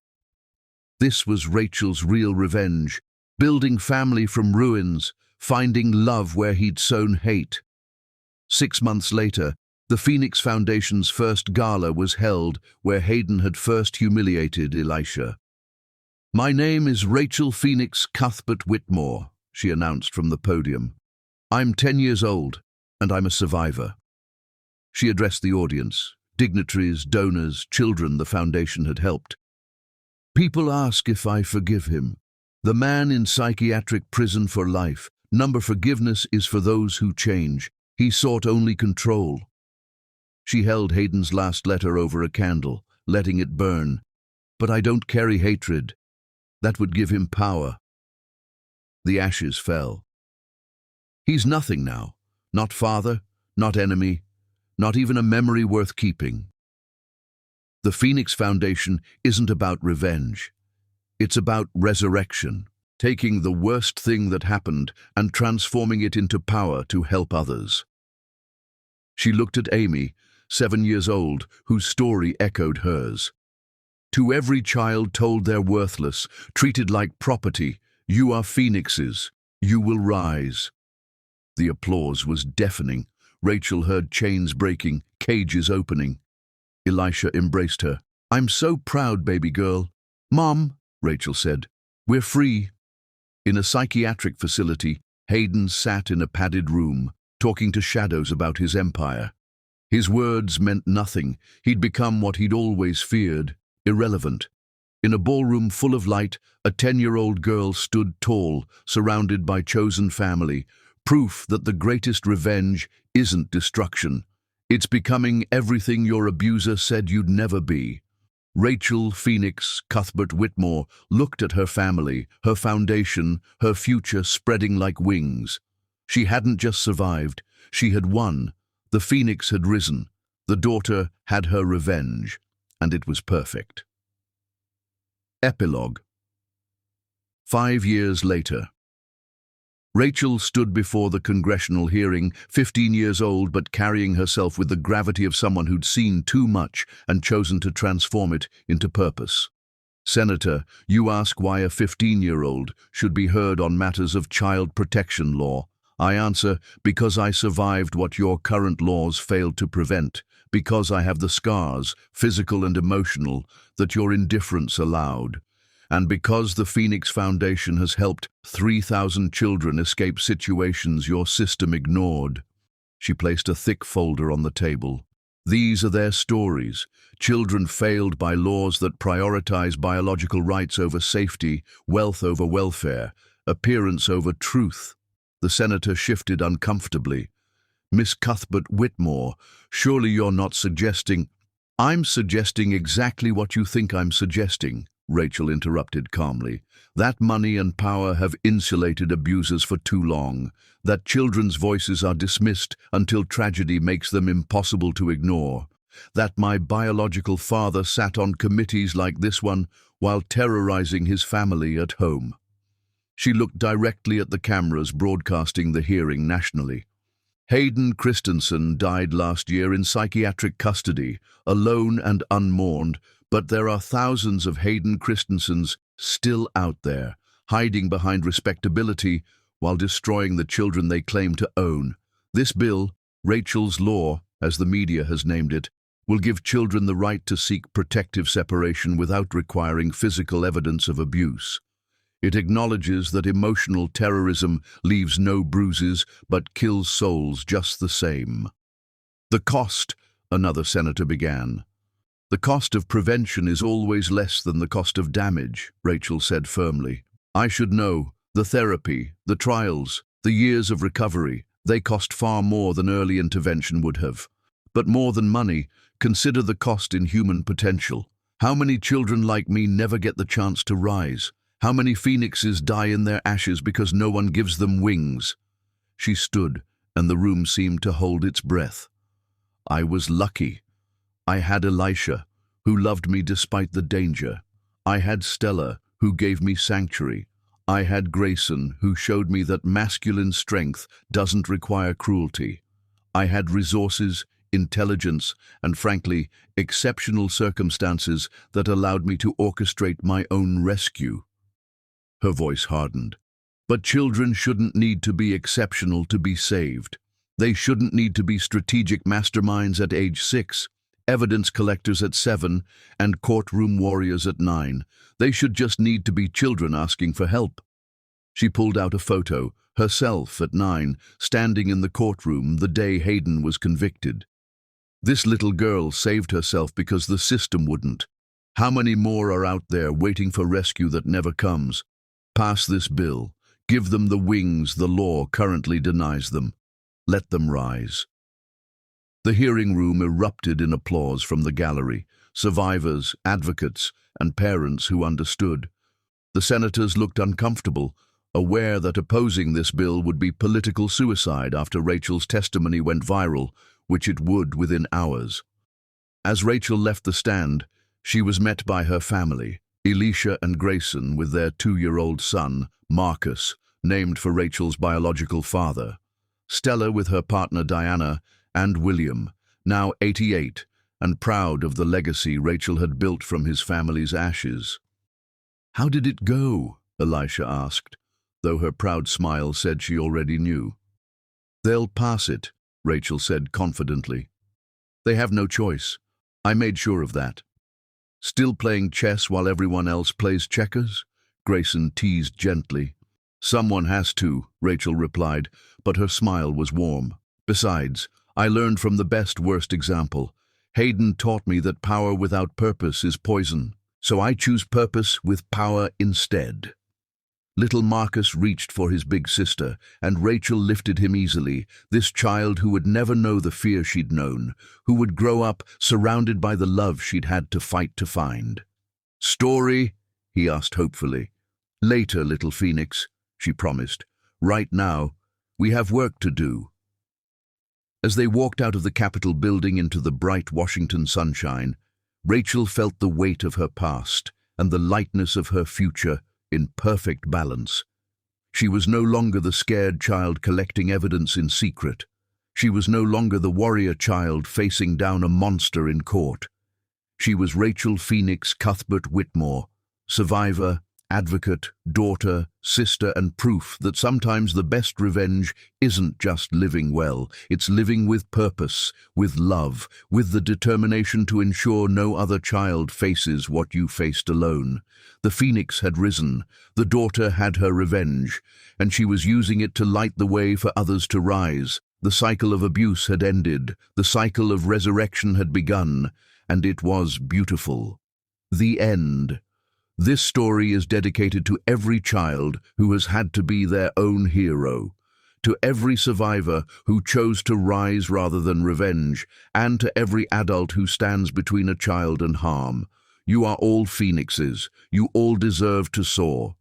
This was Rachel's real revenge, building family from ruins, finding love where he'd sown hate. 6 months later, the Phoenix Foundation's first gala was held where Hayden had first humiliated Elisha. "My name is Rachel Phoenix Cuthbert Whitmore," she announced from the podium. "I'm 10 years old, and I'm a survivor." She addressed the audience, dignitaries, donors, children the foundation had helped. "People ask if I forgive him. The man in psychiatric prison for life. Number forgiveness is for those who change. He sought only control." She held Hayden's last letter over a candle, letting it burn. "But I don't carry hatred. That would give him power." The ashes fell. He's nothing now. Not father, not enemy, not even a memory worth keeping. The Phoenix Foundation isn't about revenge. It's about resurrection, taking the worst thing that happened and transforming it into power to help others. She looked at Amy, 7 years old, whose story echoed hers. "To every child told they're worthless, treated like property, you are phoenixes, you will rise." The applause was deafening. Rachel heard chains breaking, cages opening. Elisha embraced her. "I'm so proud, baby girl." "Mom," Rachel said, "we're free." In a psychiatric facility, Hayden sat in a padded room, talking to shadows about his empire. His words meant nothing. He'd become what he'd always feared, irrelevant. In a ballroom full of light, a 10-year-old girl stood tall, surrounded by chosen family, proof that the greatest revenge isn't destruction. It's becoming everything your abuser said you'd never be. Rachel Phoenix Cuthbert Whitmore looked at her family, her foundation, her future spreading like wings. She hadn't just survived, she had won. The phoenix had risen. The daughter had her revenge, and it was perfect. Epilogue. 5 years later. Rachel stood before the congressional hearing, 15 years old but carrying herself with the gravity of someone who'd seen too much and chosen to transform it into purpose. "Senator, you ask why a 15-year-old should be heard on matters of child protection law. I answer, because I survived what your current laws failed to prevent, because I have the scars, physical and emotional, that your indifference allowed. And because the Phoenix Foundation has helped 3,000 children escape situations your system ignored." She placed a thick folder on the table. "These are their stories. Children failed by laws that prioritize biological rights over safety, wealth over welfare, appearance over truth." The senator shifted uncomfortably. "Miss Cuthbert Whitmore, surely you're not suggesting—" "I'm suggesting exactly what you think I'm suggesting," Rachel interrupted calmly. "That money and power have insulated abusers for too long, that children's voices are dismissed until tragedy makes them impossible to ignore, that my biological father sat on committees like this one while terrorizing his family at home." She looked directly at the cameras broadcasting the hearing nationally. "Hayden Christensen died last year in psychiatric custody, alone and unmourned, but there are thousands of Hayden Christensens still out there, hiding behind respectability while destroying the children they claim to own. This bill, Rachel's Law, as the media has named it, will give children the right to seek protective separation without requiring physical evidence of abuse. It acknowledges that emotional terrorism leaves no bruises but kills souls just the same." "The cost," another senator began. "The cost of prevention is always less than the cost of damage," Rachel said firmly. "I should know. The therapy, the trials, the years of recovery, they cost far more than early intervention would have. But more than money, consider the cost in human potential. How many children like me never get the chance to rise? How many phoenixes die in their ashes because no one gives them wings?" She stood, and the room seemed to hold its breath. "I was lucky. I had Elisha, who loved me despite the danger. I had Stella, who gave me sanctuary. I had Grayson, who showed me that masculine strength doesn't require cruelty. I had resources, intelligence, and frankly, exceptional circumstances that allowed me to orchestrate my own rescue. Her voice hardened. But children shouldn't need to be exceptional to be saved. They shouldn't need to be strategic masterminds at age 6, evidence collectors at 7, and courtroom warriors at 9. They should just need to be children asking for help. She pulled out a photo, herself at 9, standing in the courtroom the day Hayden was convicted. This little girl saved herself because the system wouldn't. How many more are out there waiting for rescue that never comes? Pass this bill. Give them the wings the law currently denies them. Let them rise. The hearing room erupted in applause from the gallery, survivors, advocates, and parents who understood. The senators looked uncomfortable, aware that opposing this bill would be political suicide after Rachel's testimony went viral, which it would within hours. As Rachel left the stand, she was met by her family, Elisha and Grayson with their 2-year-old son, Marcus, named for Rachel's biological father, Stella with her partner Diana, and William, now 88, and proud of the legacy Rachel had built from his family's ashes. "How did it go?" Elisha asked, though her proud smile said she already knew. "They'll pass it," Rachel said confidently. "They have no choice. I made sure of that." "Still playing chess while everyone else plays checkers?" Grayson teased gently. "Someone has to," Rachel replied, but her smile was warm. "Besides, I learned from the best worst example. Hayden taught me that power without purpose is poison, so I choose purpose with power instead." Little Marcus reached for his big sister, and Rachel lifted him easily, this child who would never know the fear she'd known, who would grow up surrounded by the love she'd had to fight to find. "Story?" he asked hopefully. "Later, little Phoenix," she promised. "Right now, we have work to do." As they walked out of the Capitol building into the bright Washington sunshine, Rachel felt the weight of her past and the lightness of her future in perfect balance. She was no longer the scared child collecting evidence in secret. She was no longer the warrior child facing down a monster in court. She was Rachel Phoenix Cuthbert Whitmore, survivor, advocate, daughter, sister, and proof that sometimes the best revenge isn't just living well, it's living with purpose, with love, with the determination to ensure no other child faces what you faced alone. The Phoenix had risen, the daughter had her revenge, and she was using it to light the way for others to rise. The cycle of abuse had ended, the cycle of resurrection had begun, and it was beautiful. The end. This story is dedicated to every child who has had to be their own hero, to every survivor who chose to rise rather than revenge, and to every adult who stands between a child and harm. You are all phoenixes. You all deserve to soar.